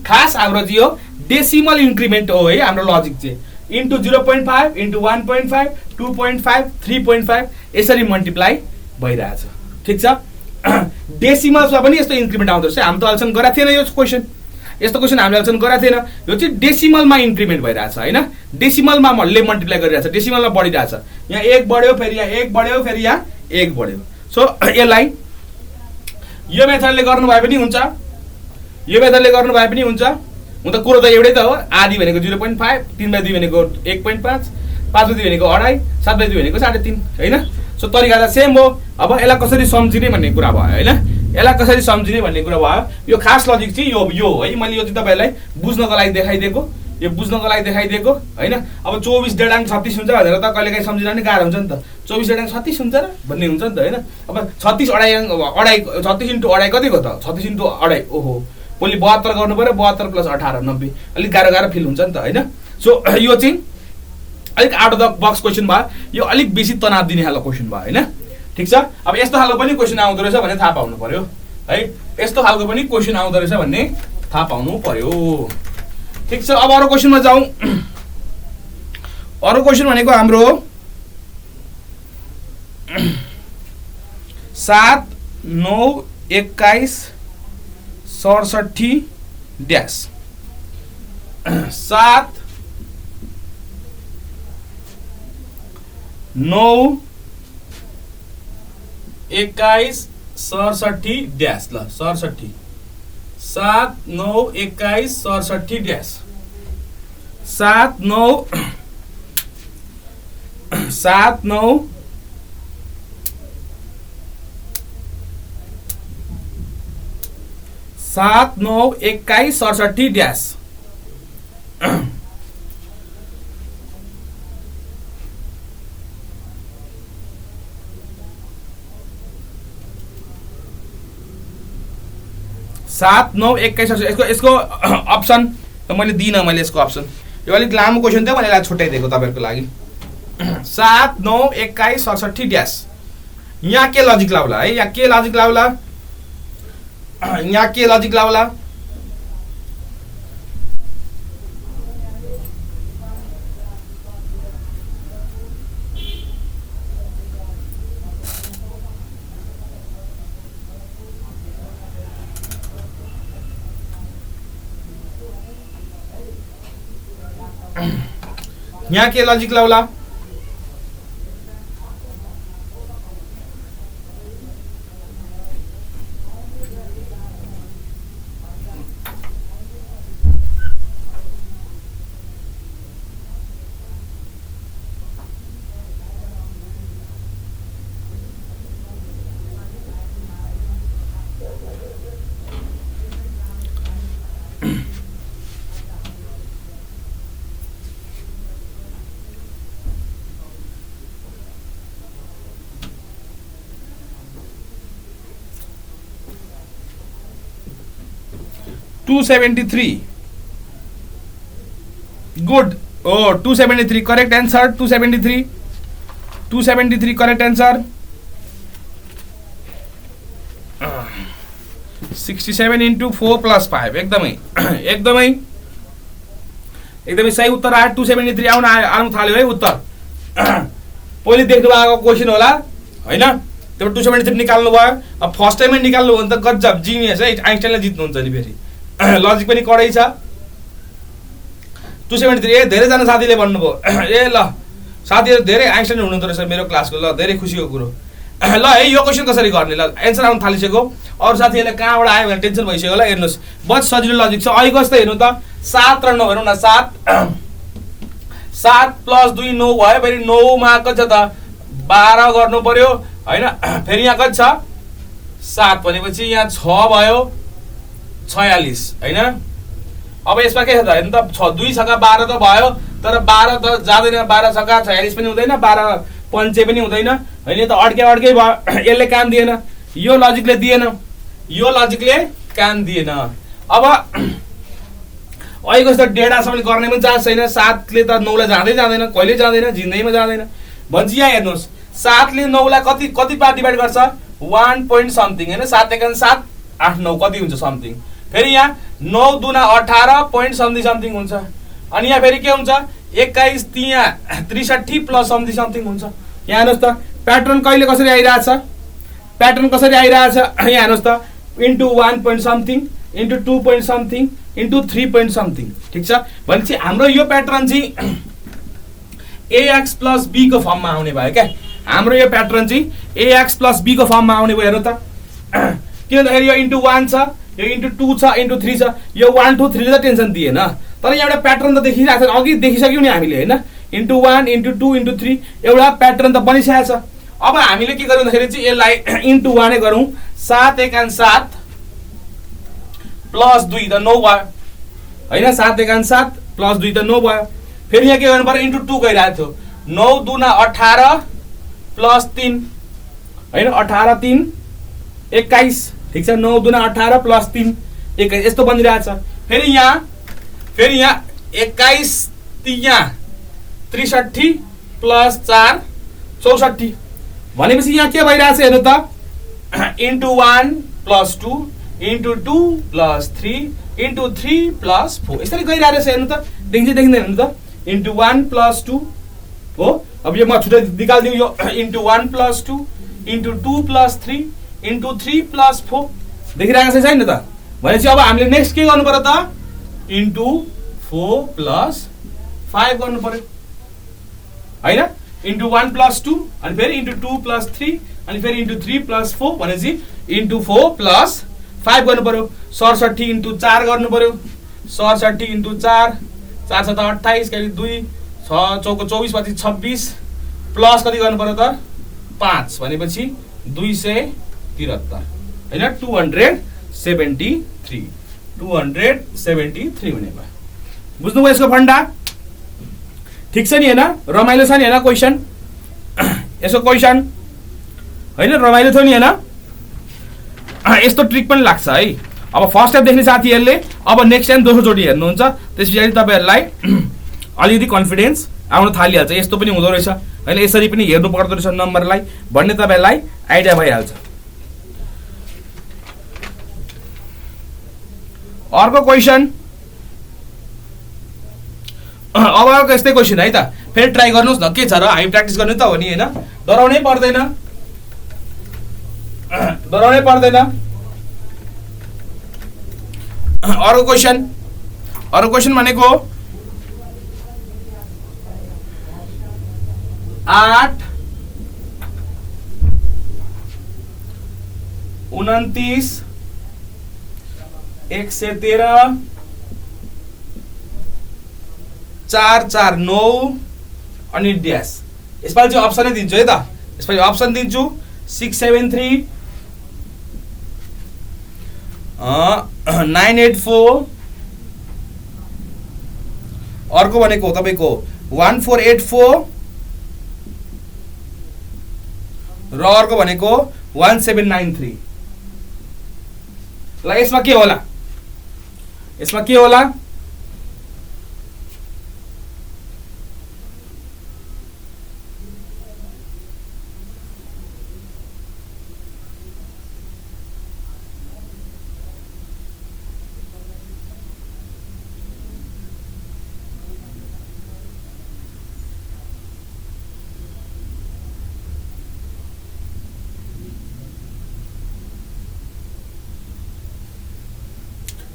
खास हाम्रो चाहिँ यो डेसिमल इन्क्रिमेन्ट हो है हाम्रो लजिक चाहिँ इन्टु 0.5 इन्टु 1.5 2.5 3.5 यसरी मल्टिप्लाई भइरहेछ ठीक छ डेसिमल्समा पनि यस्तो इन्क्रिमेन्ट आउँदो रहेछ हामी त अहिलेसम्म गरेको थिएन यो क्वेसन यस्तो क्वेसन हामीले अहिलेसम्म गरेको थिएन यो चाहिँ डेसिमलमा इन्क्रिमेन्ट भइरहेछ होइन डेसिमलमा मल्ले मल्टिप्लाई गरिरहेछ डेसिमलमा बढिरहेछ यहाँ 1 बढ्यो फेरि यहाँ 1 बढ्यो फेरि यहाँ 1 बढ्यो सो यसलाई यो मेथडले गर्नु भए पनि हुन्छ हुन त कुरो त एउटै त हो आधी भनेको 0.5 3 बाई 2 भनेको 1.5 5 बाई 2 भनेको 2.5 7 बाई 2 भनेको 3.5 होइन सो तरिका त सेम हो अब यसलाई कसरी सम्झिने भन्ने कुरा भयो होइन यसलाई कसरी सम्झिने भन्ने कुरा भयो यो खास लजिक चाहिँ यो है मैले यो चाहिँ तपाईँहरूलाई बुझ्नको लागि देखाइदिएको होइन अब 24 डेढाङ 36 हुन्छ भनेर त कहिलेकाहीँ सम्झिन नि गाह्रो हुन्छ नि त 24 डेढाङ 36 हुन्छ र भन्ने हुन्छ नि त होइन अब 36 अढाई 36 इन्टु अढाई कतिको त 36 इन्टु अढाई ओहो भोलि 72 गर्नु पर्यो 72 प्लस 18 90 अलिक गाह्रो फिल हुन्छ नि त होइन सो यो चाहिँ अलिक out of the box question भयो यो अलिक बेसी तनाव दिने खालको क्वेसन भयो होइन ठिक छ अब यस्तो खालको पनि क्वेसन आउँदो रहेछ भन्ने थाहा पाउनु पर्यो है यस्तो खालको पनि क्वेसन आउँदो रहेछ भन्ने थाहा पाउनु पर्यो ठिक छ अब अरू क्वेसनमा जाउँ अरू क्वेसन भनेको हाम्रो 7 9 21 67 ड्यास 7 9 21 67 ड्यास ल 67 7 9 21 67 ड्यास 7 9 7 9 7 9 21 67 ड्यास 7 9 21 यसको अप्सन त मैले दिइनँ मैले यसको अप्सन यो अलिक लामो क्वेसन थियो मैले यसलाई छुट्याइदिएको तपाईँहरूको लागि 7 9 21 67 ड्यास यहाँ के लजिक लाउला है यहाँ के लजिक लाउला यहाँ के logic लाउला? $273. Good. Oh, 273. Correct answer. 273. 273. Correct answer. 67 into 4 plus 5. एकदमै एकदमै एकदमै सही उत्तर आयो। 273 आउनु थाल्यो है उत्तर। पहिले देख्नु भएको क्वेशन होला हैन? त्यो 273 निकाल्नु भयो। अब फर्स्ट टाइममै निकाल्नु हो भने त गजब जिनियस है। आइन्स्टाइनले जित्नुहुन्छ नि फेरि। लजिक पनि कडै छ। 273 धेरैजना साथीले भन्नुभयो ए ल साथीहरु धेरै आइन्स्टाइन हुनुहुँदो रहेछ मेरो क्लासको। ल धेरै खुसीको कुरो। ल है यो क्वेशन कसरी गर्ने? ल एन्सर आउन थालिसक्यो। अरु साथीहरुले कहाँबाट आयो भने टेन्सन भइसक्यो होला। हेर्नुस् बहुत सजिलो लजिक छ। अहिले कस्तो हेर्नु त 7 र 9 हेरौँ न। 7 प्लस 2 9 भयो। फेरि 9 मा कति छ त 12 गर्नु पर्यो हैन? फेरि यहाँ कति छ 7 भनेपछि यहाँ 6 भयो 46 हैन? अब यसमा के छ त हेर्नु त 2 छका 12 त भयो। तर 12 त जादैन। 12 छका 46 पनि हुँदैन। 12 पञ्चे पनि हुँदैन हैन? त अड्के भयो। यसले काम दिएन। यो लजिकले दिएन। यो लजिकले काम दिएन। अब अहिलेको जस्तो डेटासम्म गर्ने पनि चान्स छैन। 7 ले त 9 लाई जाँदैन। कहिले जाँदैन। जिन्दैमा जाँदैन। भन्छ यहाँ हेर्नुस् 7 ले 9 लाई कति पार्ट डिभाइड गर्छ? 1 point समथिङ हैन? 7 एकान 7 8 9 कति हुन्छ समथिङ। फेरि यहाँ 9 दुना 18 point समथिङ हुन्छ। अनि यहाँ फेरि के हुन्छ 21 त्यहाँ 63 प्लस समथिङ हुन्छ। यहाँ हेर्नुस् त प्याटर्न कहिले कसरी आइरहेछ? प्याटर्न कसरी आइरहेछ? यहाँ हेर्नुस् त into 1 point something into 2 point something into 3 point something. ठिक छ? भनेपछि हाम्रो यो प्याटर्न चाहिँ ax प्लस b को फर्ममा आउने भयो क्या। हाम्रो यो प्याटर्न चाहिँ ax प्लस b को फर्ममा आउने भयो। हेर्नु त के भन्दाखेरि यो इन्टु 1 छ, यो इन्टु 2 छ, इन्टु 3 छ। यो 1 2 3 ले त टेन्सन दिएन। तर यहाँ एउटा प्याटर्न त देखिरहेको छ। अघि देखिसक्यौ नि हामीले हैन? इन्टु 1 इन्टु 2 इन्टु 3 एउटा प्याटर्न त बनिसकेको छ। अब हामीले के गर्नु भन्दाखेरि चाहिँ यसलाई इन्टु 1 नै गरौँ। 7 एकान 7 प्लस 2 त 9 भयो हैन? 7 एकान 7 प्लस 2 त 9 भयो। फेरि यहाँ के गर्नु पर्यो इन्टु 2 गइरहेको थियो। 9 दुना 18 प्लस 3 हैन? 18 3 21। ठीक छ? 9 दुना 18 प्लस 3 21 यस्तो बनिरहेको छ। फेरि यहाँ 21 त्यहाँ 63 प्लस 4 64 भनेपछि यहाँ के भइरहेछ हेर्नु त into 1 plus 2 into 2 plus 3 into 3 plus 4 यसरी गइरहेछ। हेर्नु त देखिँदैन हेर्नु त इन्टु 1 प्लस 2 हो। अब यो म छुट्टै निकाल्दिउँ। यो into 1 plus 2 into 2 plus 3 into 3 plus 4 देखिरहेको छैन त? भनेपछि अब हामीले नेक्स्ट के गर्नु पर्यो त इन्टु 4 प्लस 5 गर्नु पर्यो हैन? इन्टु 1 प्लस 2 अनि फेरि इन्टु 2 प्लस 3 अनि फेरि इन्टु 3 प्लस 4 भनेपछि इन्टु 4 प्लस 5 गर्नु पर्यो। 67 इन्टु 4 गर्नु पर्यो। 67 इन्टु 4 4 7 28 कहिले 2 6 चौको 24 पछि 26 प्लस कति गर्नु पर्यो त 5 भनेपछि 273 हैन? 273 हुने भयो। बुझ्नुभयो यसको फन्डा? ठीक छ नि हैन? रमाइलो छ नि हैन क्वेशन? यसो क्वेशन हैन रमाइलो थियो नि हैन? यस्तो ट्रिक पनि लाग्छ है। अब फर्स्ट टाइम देख्ने साथीहरुले अब नेक्स्ट टाइम दोस्रो चोटी हेर्नुहुन्छ त्यसपछि तपाईहरुलाई अलिकति कन्फिडेन्स आउन थालिहाल्छ। यस्तो पनि हुँदो रहेछ हैन? यसरी पनि हेर्नु पर्दो रहेछ नम्बरलाई भन्ने तपाईहरुलाई आइडिया भइहाल्छ। अर्को क्वेशन अब अर्को यस्तै क्वेशन है त। फेरि ट्राई गर्नुस् न के छ र? हामी प्र्याक्टिस गर्ने त हो नि हैन? डराउनै पर्दैन। अर्को क्वेशन भनेको 8 29 113 4 4 9 अनि ड्यास। यसपालि चाहिँ अप्सनै दिन्छु है त। यसपालि अप्सन दिन्छु 673 984 अर्को भनेको तपाईको 1484 र अर्को भनेको 1793। ल यसमा के होला? यसमा के होला?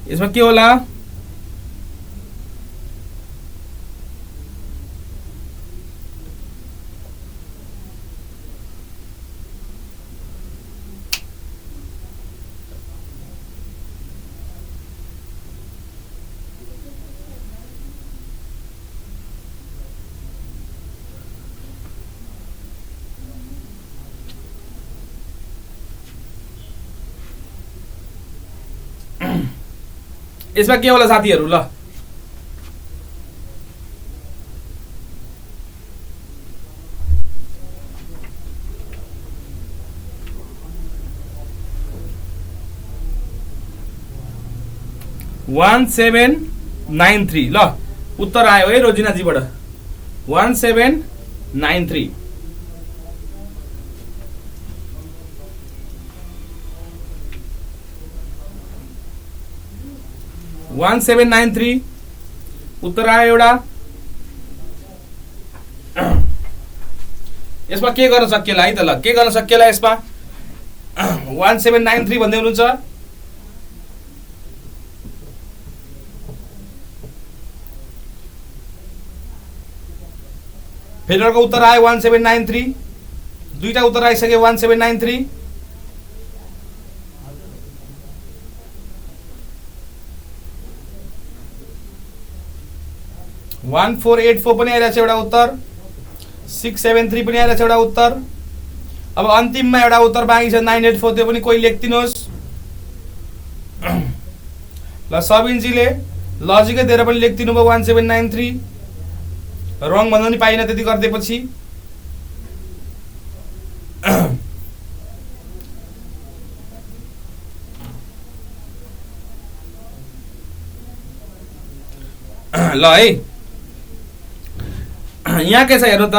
यसमा के होला? यसमा के होला साथीहरु? ल 1793। ल उत्तर आयो है रोजिना जीबाट 1793। वान 1793 उत्तर आयो एउटा। यसमा के गर्न सकिएला है त? ल के गर्न सकिएला यसमा? 1793 भन्दै हुनुहुन्छ। फेरि अर्को उत्तर आयो 1793। दुईटा उत्तर आइसक्यो 1793। 1484 पनि आइरहेछ एउटा उत्तर। 673 पनि आइरहेछ एउटा उत्तर। अब अन्तिममा एउटा उत्तर बाँकी छ 984, त्यो पनि कोही लेखिदिनुहोस्। ल सबिनजीले लजिकै दिएर पनि लेखिदिनु भयो 1793। रङ भन्न पनि पाइन त्यति गर्दैपछि। ल है यहाँ के छ हेर्नु त।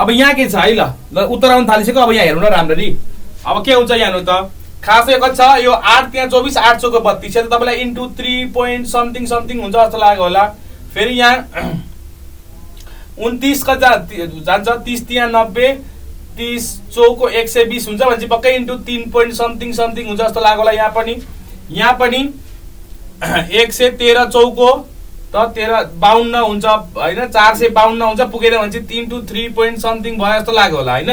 अब यहाँ के छ है? ल उत्तर आउन थालिसक्यो। अब यहाँ हेर्नु न राम्ररी। अब के हुन्छ यहाँ हेर्नु त। खासै कति छ यो 8 त्यहाँ 24 8 चौको 32 छ। तपाईलाई इन्टु 3 पोइन्ट समथिङ समथिङ हुन्छ जस्तो लाग्यो होला। फेरि यहाँ 29 कति जान्छ? 30 त्यहाँ 90 30 चौको 120 हुन्छ भनेपछि पक्कै इन्टु 3 पोइन्ट समथिङ समथिङ हुन्छ जस्तो लाग्यो होला। यहाँ पनि 113 चौको त 52 हुन्छ हैन। 452 हुन्छ पुगेर भनेपछि 3 टु 3 पोइन्ट समथिङ भयो जस्तो लाग्यो होला हैन।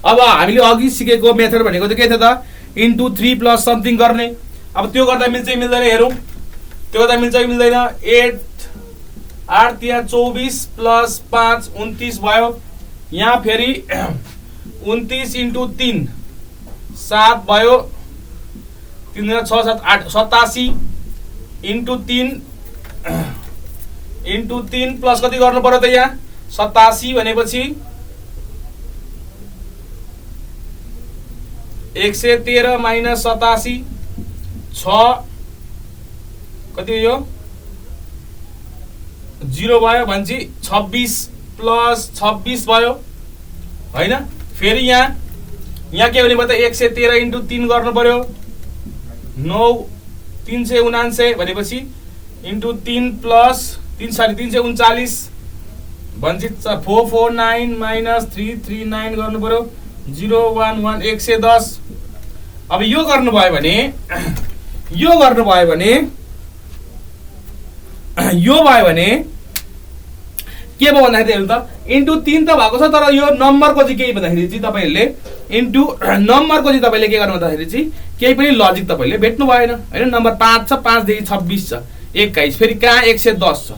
अब हामीले अघि सिकेको मेथड भनेको चाहिँ के थियो त? इन्टु 3 प्लस समथिङ गर्ने। अब त्यो गर्दा मिल्छ कि मिल्दैन हेरौँ। त्यो गर्दा मिल्छ कि मिल्दैन? 8 त्यहाँ 24 प्लस 5 29 भयो। यहाँ फेरि 29 इन्टु 3 7 भयो। 3 6 7 8 87 इन्टु 3 प्लस कति गर्नु पर्यो त? यहाँ 87 भनेपछि 113 माइनस 87 6 कति यो 0 भयो भनेपछि 26 प्लस 26 भयो हैन। फेरि यहाँ के भने त 113 इन्टु 3 गर्नु पर्यो 9 379 भनेपछि इन्टु 3 प्लस 339 भनेपछि 449 माइनस 339 गर्नु पर्यो 011 110। अब यो गर्नुभयो भने के भयो भन्दाखेरि हेर्नु त इन्टु 3 त भएको छ, तर यो नम्बरको चाहिँ केही भन्दाखेरि चाहिँ तपाईँहरूले इन्टु नम्बरको चाहिँ तपाईँले के गर्नु भन्दाखेरि चाहिँ केही पनि लजिक तपाईँले भेट्नु भएन होइन। नम्बर 5 छ, 5 देखि 26 छ, 21 फेरि कहाँ 110 छ।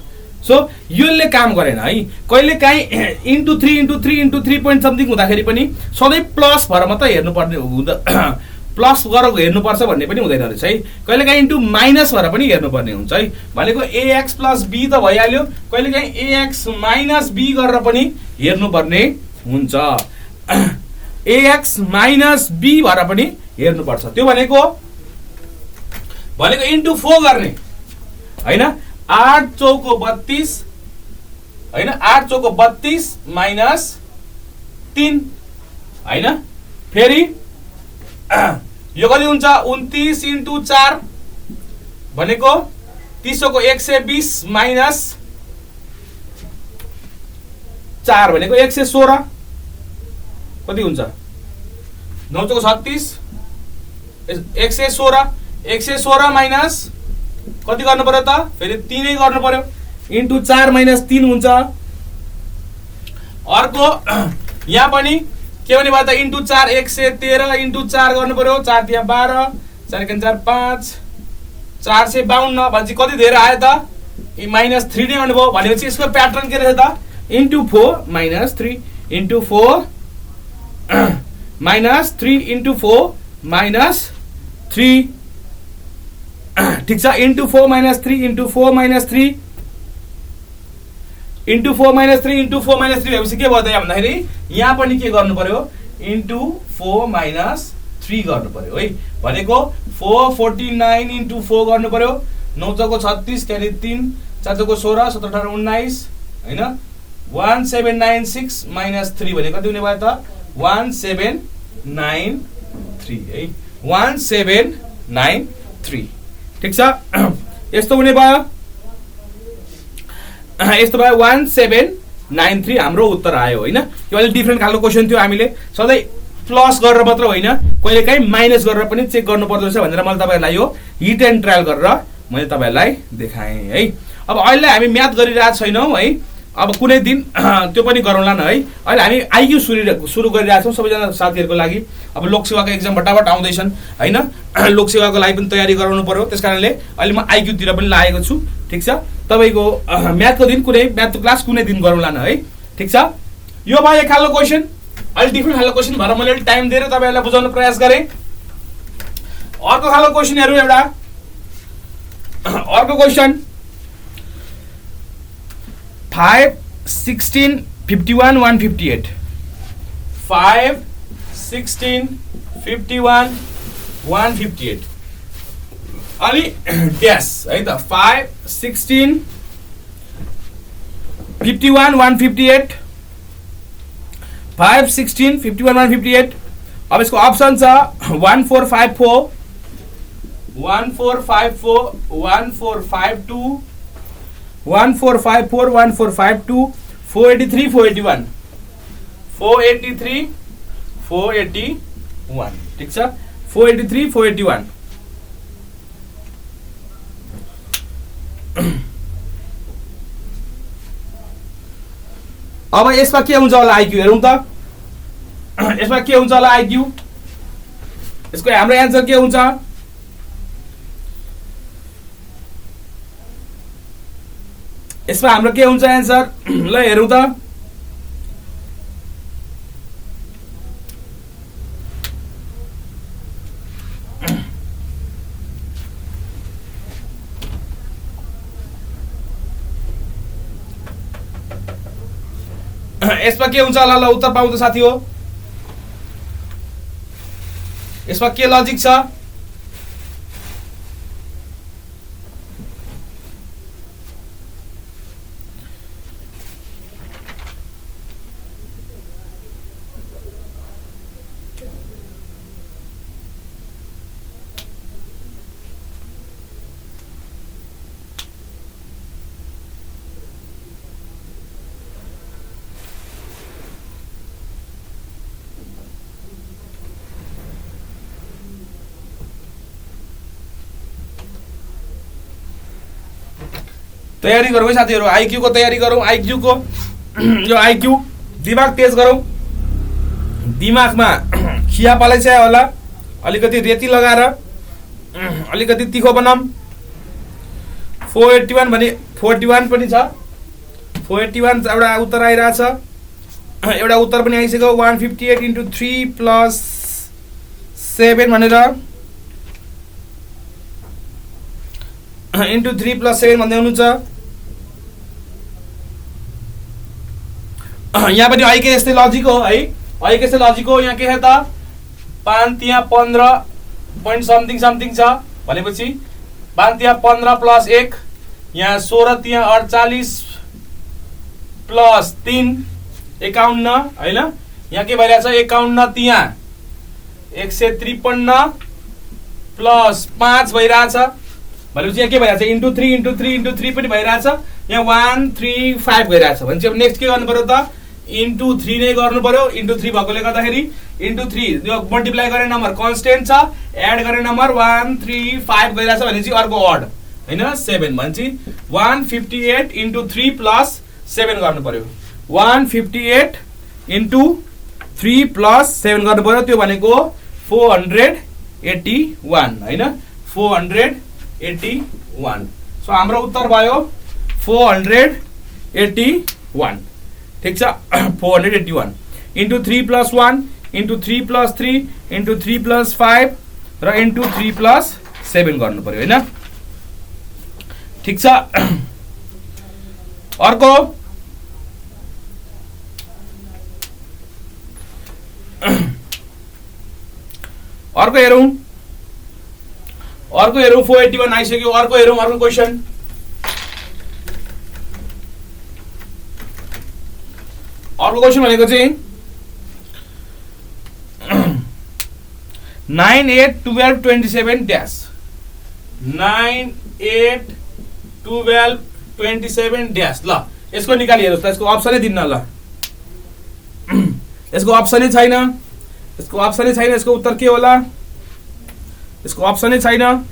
सो यसले काम गरेन है। कहिले काहीँ इन्टु 3 पोइन्ट समथिङ हुँदाखेरि पनि सधैँ प्लस भएर मात्रै हेर्नुपर्ने हुँदा प्लस गरेर हेर्नुपर्छ भन्ने पनि हुँदैन रहेछ है। कहिले काहीँ इन्टु माइनस भएर पनि हेर्नुपर्ने हुन्छ है। भनेको ax प्लस b त भइहाल्यो, कहिले काहीँ ax माइनस b गरेर पनि हेर्नुपर्ने हुन्छ। ax माइनस b भएर पनि हेर्नुपर्छ। त्यो भनेको इन्टु 4 गर्ने होइन। 8 चौको 32 होइन, 8 चौको 32 माइनस 3 होइन। फेरि यो कति हुन्छ 29 इन्टु 4 भनेको 30 को 120 माइनस 4 भनेको 116 कति हुन्छ 9 चौको 36 116 माइनस कति गर्नु पर्यो त फेरि 3 नै गर्नु पर्यो इन्टु 4 माइनस 3 हुन्छ। अर्को यहाँ पनि के भने भयो त इन्टु 4 113 इन्टु 4 गर्नु पर्यो 4 तिया 12 4 एकान 4 5 452 भनेपछि कति धेरै आयो त माइनस 3 नै आउनुभयो। भनेपछि यसको प्याटर्न के रहेछ त into 4 minus 3 into 4 minus 3 into 4 minus 3 ठिक छ। Into 4 minus 3 into 4 minus 3 into 4 minus 3 into 4 minus 3 भएपछि के भयो त यहाँ भन्दाखेरि यहाँ पनि के गर्नु पर्यो इन्टु 4 माइनस 3 गर्नु पर्यो है। भनेको 449 इन्टु 4 गर्नु पर्यो 9 चौको 36 त्यहाँदेखि 3 4 चौको 16 17 18 19 होइन 1796 माइनस 3 भने कति हुने भयो त 1793 है 1793 ठिक छ। यस्तो हुने भयो 1793 हाम्रो उत्तर आयो होइन। यो अलि डिफ्रेन्ट खालको क्वेसन थियो। हामीले सधैँ प्लस गरेर मात्र होइन कहिले काहीँ माइनस गरेर पनि चेक गर्नु पर्दो रहेछ भनेर मैले तपाईँहरूलाई यो हिट एन्ड ट्रायल गरेर मैले तपाईँहरूलाई देखाएँ है। अब अहिले हामी म्याथ गरिरहेको छैनौँ है। अब कुनै दिन त्यो पनि गरौँला न है। अहिले हामी आइक्यू सुरु गरिरहेको छौँ सबैजना साथीहरूको लागि। अब लोकसेवाको एक्जाम फटाफट आउँदैछन् होइन। लोकसेवाको लागि पनि तयारी गराउनु पर्यो, त्यस कारणले अहिले म आइक्यूतिर पनि लागेको छु ठिक छ। तपाईँको म्याथको दिन म्याथको क्लास कुनै दिन गरौँला न है ठिक छ। यो भयो एक खालको क्वेसन, अलिक डिफ्रेन्ट खालको क्वेसन भएर मैले टाइम दिएर तपाईँहरूलाई बुझाउन प्रयास गरेँ। अर्को खालको क्वेसनहरू एउटा अर्को क्वेसन 5 16 51 158 5 16 51 158 अनि ड्यास है त 5 16 51 158 5 16 51 158। अब इसको ऑप्शन छ 1454 1454 1452 1454 1452 483 481 483 481 ठीक छ 483 481। अब यसमा के हुन्छ होला आइक्यू हेरौँ त। यसमा के हुन्छ होला आइक्यू, यसको हाम्रो एन्सर के हुन्छ यसमा हाम्रो के हुन्छ एन्सर ल हेरौँ त। यसमा के हुन्छ होला ल उत्तर पाउँछ साथी हो। यसमा के लजिक छ तयारी गरौँ है साथीहरु, आइक्यू को तयारी गरौँ। आइक्यू को यो आइक्यू दिमाग तेज गरौँ, दिमागमा खिया पालाइसक्यो होला, अलिकति रेती लगाएर अलिकति तिखो बनाऊँ। 481 भने 41 पनि छ, 481 एउटा उत्तर आइरहेछ, एउटा उत्तर पनि आइसक्यो। 158 इन्टु 3 प्लस 7 भनेर इन्टु 3 प्लस 7 भन्दै हुनुहुन्छ। यहाँ पनि ऐके यस्तै लजिक हो है, ऐके यस्तै लजिक हो। यहाँ के छ त 5 त्यहाँ 15 पोइन्ट समथिङ समथिङ छ भनेपछि 5 त्यहाँ 15 प्लस 1 यहाँ 16 त्यहाँ 48 प्लस 3 51 हैन। यहाँ के भइरहेछ 51 त्यहाँ 153 प्लस 5 भइरहेछ भनेपछि यहाँ के भइरहेछ इन्टु 3 इन्टु 3 इन्टु 3 पनि भइरहेछ। यहाँ 135 भइरहेछ भनेपछि अब नेक्स्ट के गर्नु पर्यो त इन्टु 3 नै गर्नु पर्यो। इन्टु 3 भएकोले गर्दाखेरि इन्टु 3 यो मल्टिप्लाई गर्ने नम्बर कन्स्टेन्ट छ, एड गर्ने नम्बर 135 गइरहेछ भनेपछि अर्को अड हैन 7 भनेपछि 158 इन्टु 3 प्लस 7 गर्नु पर्यो। 158 इन्टु 3 प्लस 7 गर्नु पर्यो, त्यो भनेको 481 हैन, 481। सो हाम्रो उत्तर भयो 481। ठीक छ 481 into 3 plus 1 into 3 plus 3 into 3 plus 5 र इन्टु 3 प्लस 7 गर्नु पर्यो हैन। ठीक छ अर्को हेरौँ 481 आइसक्यो। अर्को हेरौँ, अर्को क्वेसन। अर्को क्वेसन भनेको चाहिँ 9 8 12 27 ड्यास 9 8 12 27 ड्यास। ल यसको निकाली हेर्नुहोस् त, यसको अप्सनै दिन्न। ल यसको अप्सनै छैन, यसको अप्सनै छैन। यसको उत्तर के होला? यसको अप्सनै छैन।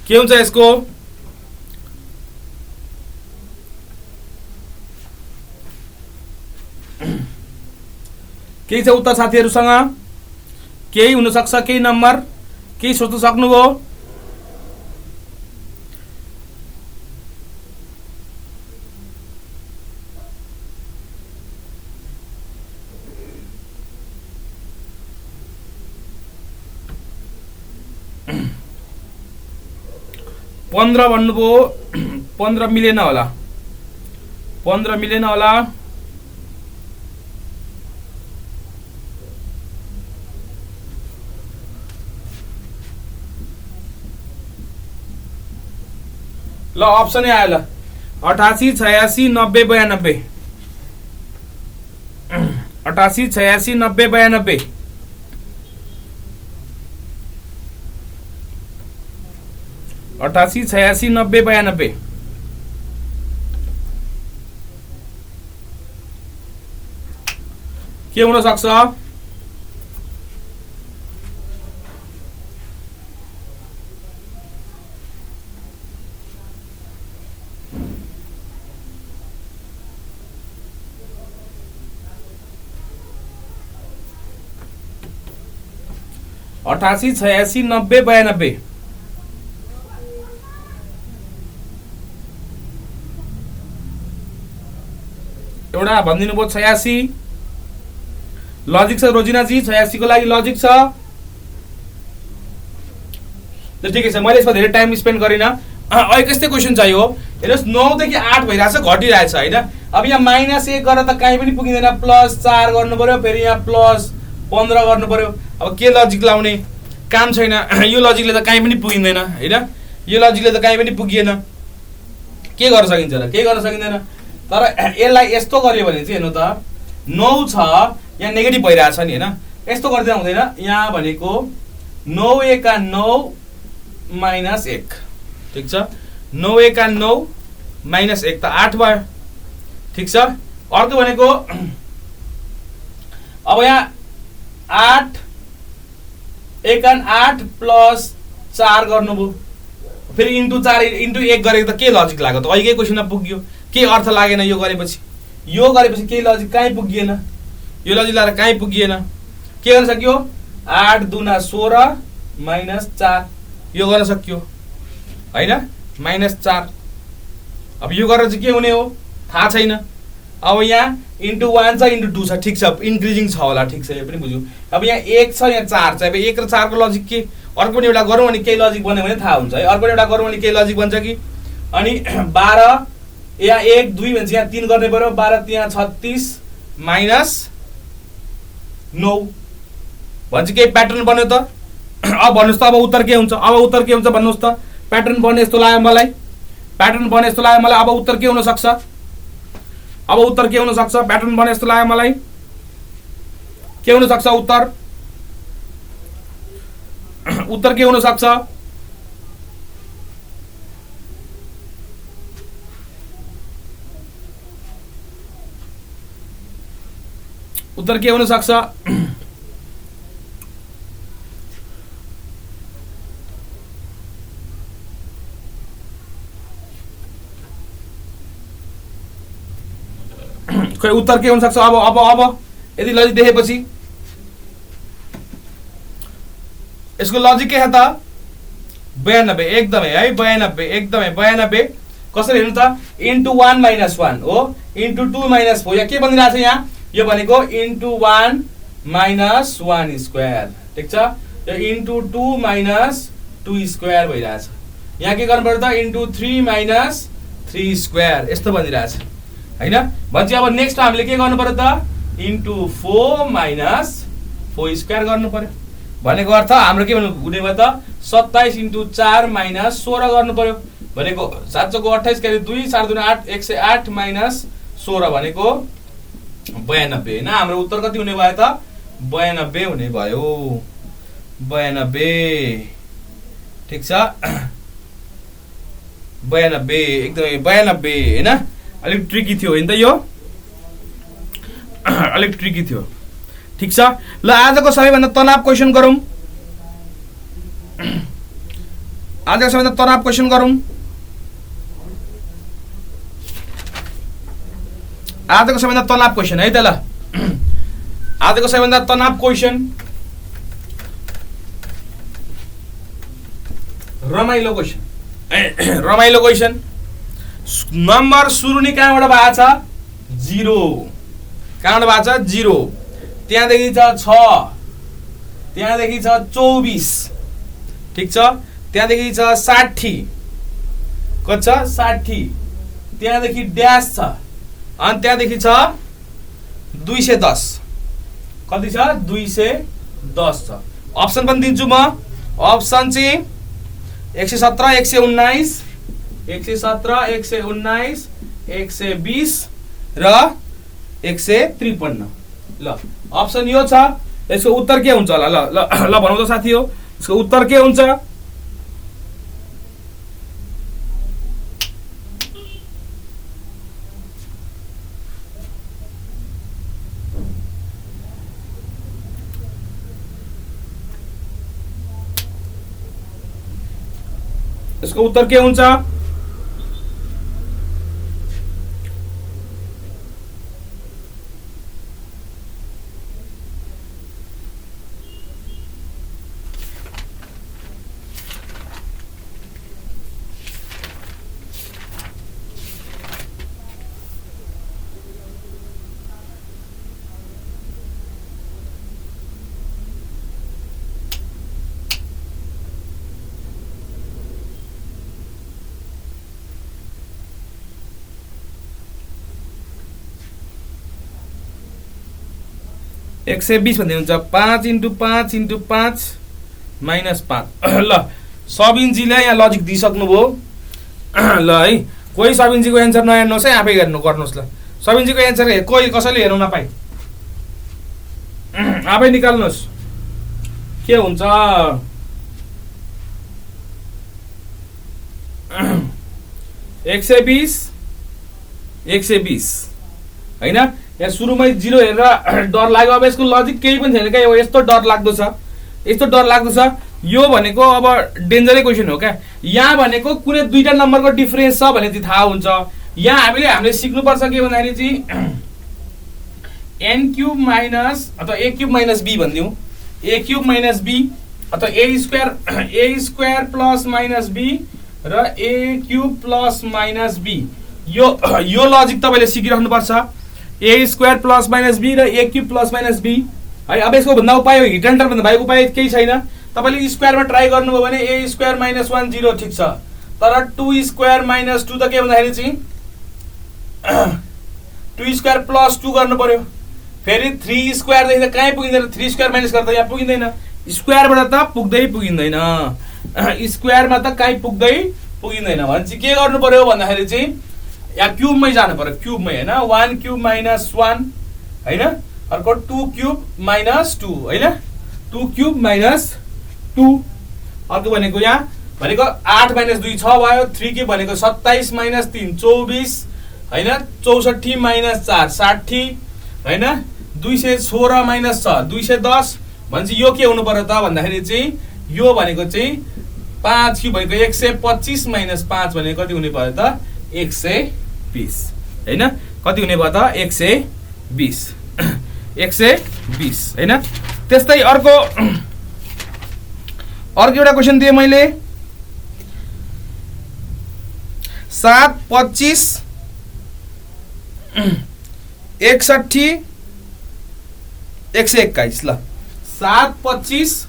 के हुन्छ यसको? केही छ उत्तर साथीहरुसँग? केही हुन सक्छ, केही नम्बर, केही सोच्न सक्नुभयो? पन्ध्र भन्नुभयो, 15 मिलेन होला, 15 मिलेन होला। ल अप्सनै आयो ल 88 86 90 92 88 86 90 92 88 86 90 92 के हुन सक्छ? अठासी 86 90 92 एउटा भनिदिनु भयो 86 लजिक छ रोजिनाजी 86 को लागि लजिक छ ल ठिकै छ मैले यसमा धेरै टाइम स्पेन्ड गरिन अहिले कस्तै क्वेशन चाहियो हेर्नुस् 9 देखि 8 भइराछ घटिरहेछ हैन अब यहाँ -1 गरेर त कहीं पनि पुगिदैन +4 गर्नु पर्यो फेरि यहाँ +15 गर्नु पर्यो अब के लजिक लाउने काम छैन यो लजिकले त कहीं पनि पुगिदैन हैन यो लजिकले त कहीं पनि पुगिएन के गर्न सकिन्छ र के गर्न सकिँदैन तर यसलाई यस्तो गर्यो भने चाहिँ हेर्नु त 9 छ यहाँ नेगेटिभ भइराछ नि हैन यस्तो गर्दै हुँदैन यहाँ भनेको 9 एका 9 -1 ठीक छ 9 एका 9 -1 त 8 भयो ठीक छ अर्को भनेको अब यहाँ 8 एका 8 + 4 गर्नुभयो फेरि इन्टु 4 इन्टु 1 गरेको त के लजिक लाग्यो त अहिलेकै क्वेशनमा पुग्यो के अर्थ लागेन यो गरेपछि के लजिक कहीँ पुगिएन यो लजिक लगाएर कहीँ पुगिएन के गर्न सक्यो 8 दुना 16 -4 यो गर्न सक्यो हैन -4 अब यो गरेर चाहिँ के हुने हो थाहा छैन अब यहाँ इन्टु 1 छ इन्टु 2 छ ठीक छ इन्क्रिजिङ छ होला ठीक छ यो पनि बुझ्यौ अब यहाँ 1 छ यहाँ 4 छ अब 1 र 4 को लजिक के अर्को पनि एउटा गरौँ अनि केही लजिक बन्यो भने थाहा हुन्छ है अर्को एउटा गरौँ अनि केही लजिक बन्छ कि अनि 12 यहाँ 1 2 भन्छ यहाँ 3 गर्ने पर्यो 12 यहाँ 36 -9 भन्छ केही प्याटर्न बन्यो त अब भन्नुस् त अब उत्तर के हुन्छ भन्नुस् त प्याटर्न बन्ने जस्तो लाग्यो मलाई अब उत्तर के हुन सक्छ प्याटर्न बन्ने जस्तो लाग्यो मलाई के हुन सक्छ उत्तर के हुन सक्छ उत्तर के हुन सक्छ खै उत्तर के हुन सक्छ अब यदि लजिक देखेपछि यसको लजिक के छ त 92 एकदमै है 92 एकदमै 92 कसरी हेर्नु त इन्टु 1 - 1 हो इन्टु 2 - 4 यहाँ के बनिरहेछ यहाँ यो भनेको इन्टु 1 - 1 स्क्वायर ठीक छ यो इन्टु 2 - 2 स्क्वायर भइरहेछ यहाँ के गर्नु पर्यो त इन्टु 3 - 3 स्क्वायर यस्तो बनिरहेछ हैन भन्छ अब नेक्स्ट हामीले के गर्नु पर्यो त इन्टु 4 - 4 स्क्वायर गर्नु पर्यो भनेको अर्थ हाम्रो के हुने भयो त 27 इन्टु 4 - 16 गर्नु पर्यो भनेको 7 चौको 28 के 2 4 दुना 8 108 - 16 भनेको 92 हैन हाम्रो उत्तर कति हुने भयो त 92 हुने भयो 92 ठीक छ 92 एकदमै 92 हैन अलिक ट्रिकी थियो हैन त यो अलिक ट्रिकी थियो ठीक छ ल आजको सबैभन्दा तनाव क्वेशन गरौँ आजको सबैभन्दा तनाव क्वेशन गरौँ आजको सबैभन्दा तनाव क्वेशन है त ल आजको सबैभन्दा तनाव क्वेशन रमाइलो क्वेशन नम्बर सुरु नै कहाँबाट भएको छ 0 कहाँबाट भएको छ 0 त्यहाँदेखि छ 6 त्यहाँदेखि छ 24 ठीक छ त्यहाँदेखि छ 60 कति छ 60 त्यहाँदेखि ड्यास छ अनि त्यहाँदेखि छ 210 कति छ 210 छ अप्सन पनि दिन्छु म अप्सन चाहिँ 117 119 117 119 120 र 153 ल अप्सन यो छ यसको उत्तर के हुन्छ होला ल भनौँ त साथी हो यसको उत्तर के हुन्छ यसको उत्तर के हुन्छ 120 भन्दै हुन्छ 5 × 5 × 5 -5 ल सबिनजीले यहाँ लजिक दिइसक्नुभयो ल है कोही सबिनजीको एन्सर नहेर्नुहोस् है आफै गर्नुहोस् ल सबिनजीको एन्सर कोही कसैले हेर्नु नपाई आफै निकाल्नुहोस् के हुन्छ 120 हैन यहाँ सुरुमै 0 हेरेर डर लाग्यो अब यसको लजिक केही पनि छैन क्या यस्तो डर लाग्दो छ यो भनेको अब डेन्जरै क्वेसन हो क्या यहाँ भनेको कुनै दुईटा नम्बरको डिफरेन्स छ भने चाहिँ थाहा हुन्छ यहाँ हामीले सिक्नुपर्छ के भन्दाखेरि चाहिँ n³ माइनस अथवा a³ minus b भनिदिउँ a³ minus b अथवा a² प्लस माइनस b र a³ प्लस माइनस b यो लजिक तपाईँले सिकिराख्नुपर्छ a² प्लस माइनस b र a³ प्लस माइनस b है अब यसको भन्दा उपाय हिट एन्ड टर्न भन्दा बाहेक उपाय केही छैन तपाईले स्क्वायरमा ट्राई गर्नुभयो भने a² माइनस 1 0 ठिक छ तर 2² माइनस 2 त के भन्दाखेरि चाहिँ 2² प्लस 2 गर्नु पर्यो फेरि 3² देखि त कहीँ पुगिँदैन 3² माइनस गर्दा यहाँ पुगिँदैन स्क्वायरबाट त पुगिँदैन स्क्वायरमा त कहीँ पुगिँदैन भने चाहिँ के गर्नु पर्यो भन्दाखेरि चाहिँ यहाँ क्युबमै जानु पर्यो क्युबमै हैन 1³ माइनस 1 हैन अर्को 2³ माइनस 2 हैन 2³ माइनस 2 अर्को भनेको यहाँ भनेको 8 माइनस 2 6 भयो 3³ भनेको 27 माइनस 3 24 हैन 64 माइनस 4 60 हैन 216 माइनस 6 210 भन्छ यो के हुनु पर्यो त भन्दाखेरि चाहिँ यो भनेको चाहिँ 5³ भनेको 125 माइनस 5 भनेको कति हुने पर्यो त 120 हैन कति हुने भयो त 120 120 हैन त्यस्तै अर्को एउटा क्वेशन दिए मैले 7 25 61 121 ल 7 25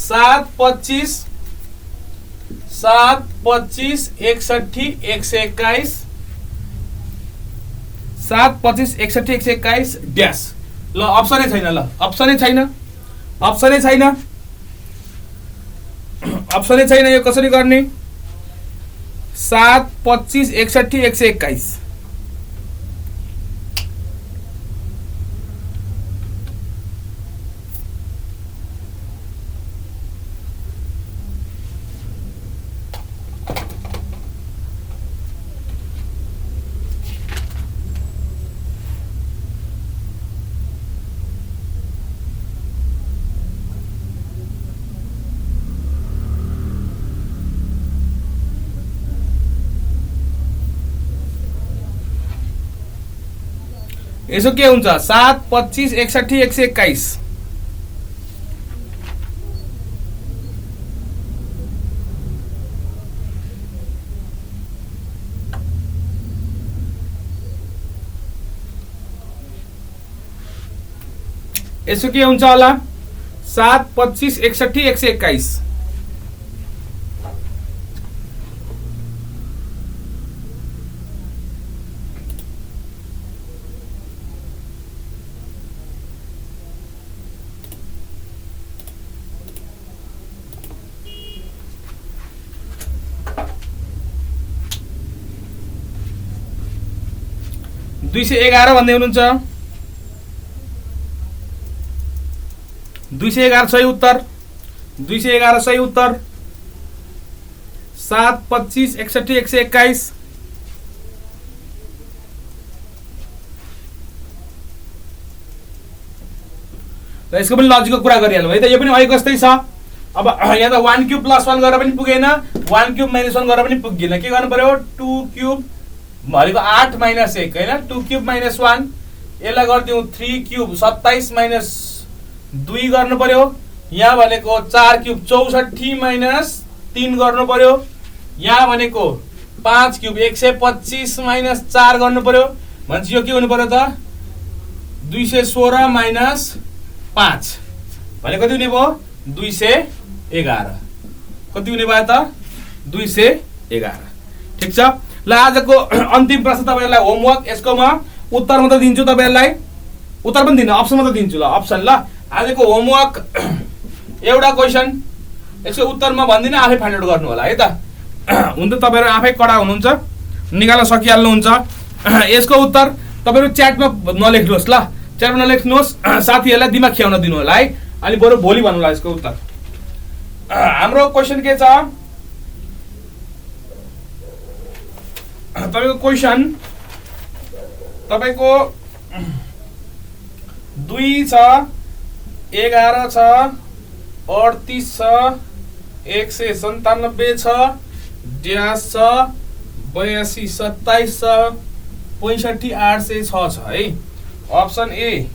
61 121 7 25 61 121 ड्यास ल अप्सनै छैन यो कसरी गर्ने 7 25 61 121 यसो के हुन्छ 7 25 61 121 यसो के हुन्छ होला 7 25 61 121 211 भन्दै हुनुहुन्छ 211 सही उत्तर 211 सही उत्तर 7 25 61 121 र यसको पनि लजिकको कुरा गरिहालौँ है त यो पनि अहिले कस्तै छ अब यहाँ त 1³ प्लस 1 गरेर पनि पुगेन 1³ माइनस 1 गरेर पनि पुगेन के गर्नु पर्यो 2³ भनेको 8 माइनस 1 हैन 2³ माइनस 1 यसलाई गर्दियौ 3³ 27 माइनस 2 गर्नु पर्यो यहाँ भनेको 4³ 64 माइनस 3 गर्नु पर्यो यहाँ भनेको 5³ 125 माइनस 4 गर्नु पर्यो भन्छ यो के हुनु पर्यो त 216 माइनस 5 भने कति हुने भयो 211 कति हुने भयो त 211 ठीक छ ल आजको अन्तिम प्रश्न तपाईहरुलाई होमवर्क यसकोमा उत्तर मात्र दिन्छु तपाईहरुलाई, उत्तर पनि दिन्न, अप्सन मात्र दिन्छु ल। अप्सन ल, आजको होमवर्क एउटा क्वेशन, यसको उत्तर म भन्दिनँ, आफै फाइन्ड आउट गर्नु होला है त। हुन्छ तपाईहरु आफै कडा हुनुहुन्छ, निकाल्न सकिहाल्नुहुन्छ। यसको उत्तर तपाईहरु च्याटमा नलेख्नुहोस् ल, च्याटमा नलेख्नुहोस्, साथीहरुलाई दिमाग खियाउन दिनु होला है। अनि बरु भोलि भन्नु होला यसको उत्तर। हाम्रो क्वेशन के छ, तपाईको क्वेशन तपाईको 2 छ, 11 छ, 38 छ, 197 छ, ड्यास छ, 82 27 छ, 65 806 छ है। Option A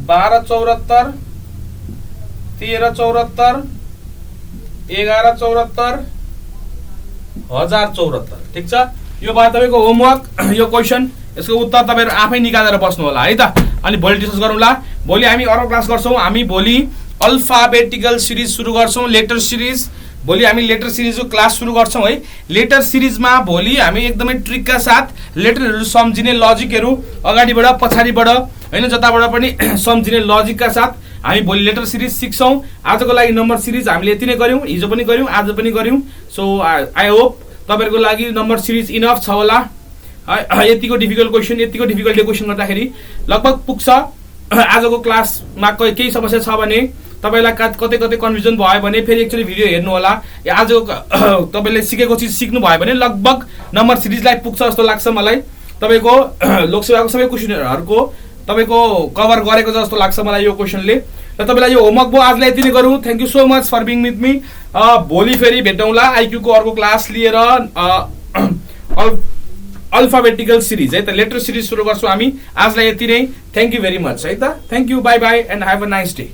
12 74, 13 74, 11 74, 1074। ठीक छ, यो भयो तपाईको होमवर्क, यो क्वेशन। यसको उत्तर तपाईहरु आफै निकालेर बस्नु होला है त। अनि भोलि डिस्कस गरौँला। भोलि हामी अर्को क्लास गर्छौं। हामी भोलि अल्फाबेटिकल सिरिज सुरु गर्छौं, लेटर सिरिज। भोलि हामी लेटर सिरिजको क्लास सुरु गर्छौं है। लेटर सिरिजमा भोलि हामी एकदमै ट्रिकका साथ लेटरहरु सम्झिने, लजिकहरु अगाडिबाट पछाडिबाट हैन जताबाट पनि सम्झिने लजिकका साथ हामी भोलि लेटर सिरिज सिक्छौं। आजको लागि नम्बर सिरिज हामीले यति नै गर्यौं, हिजो पनि गर्यौं, आज पनि गर्यौं। सो आई होप तपाईहरुको लागि नम्बर सिरिज इनफ छ होला। यतिको डिफिकल्ट क्वेशन, यतिको डिफिकल्ट क्वेशन गर्दाखेरि लगभग पुग्छ। आजको क्लासमा केही समस्या छ भने, तपाईलाई कतै कतै कन्फ्युजन भयो भने फेरि एकचोटी भिडियो हेर्नु होला। आजको तपाईले सिकेको चीज सिक्नु भयो भने लगभग नम्बर सिरिजलाई पुग्छ जस्तो लाग्छ मलाई। तपाईको लोकसेवाको सबै क्वेशनहरुको तपाईको कभर गरेको जस्तो लाग्छ मलाई यो क्वेशनले। र तपाईलाई यो होमवर्क भयो आजलाई यति नै गरौँ। Thank you so much for being with me. भोलि फेरि भेटौँला आईक्यू को अर्को क्लास लिएर, अल्फाबेटिकल सिरिज है त, लेटर सिरिज सुरु गर्छौं हामी। आजलाई यति नै। थ्यांक यू भेरी मच है त। Thank you, by by and have a nice day.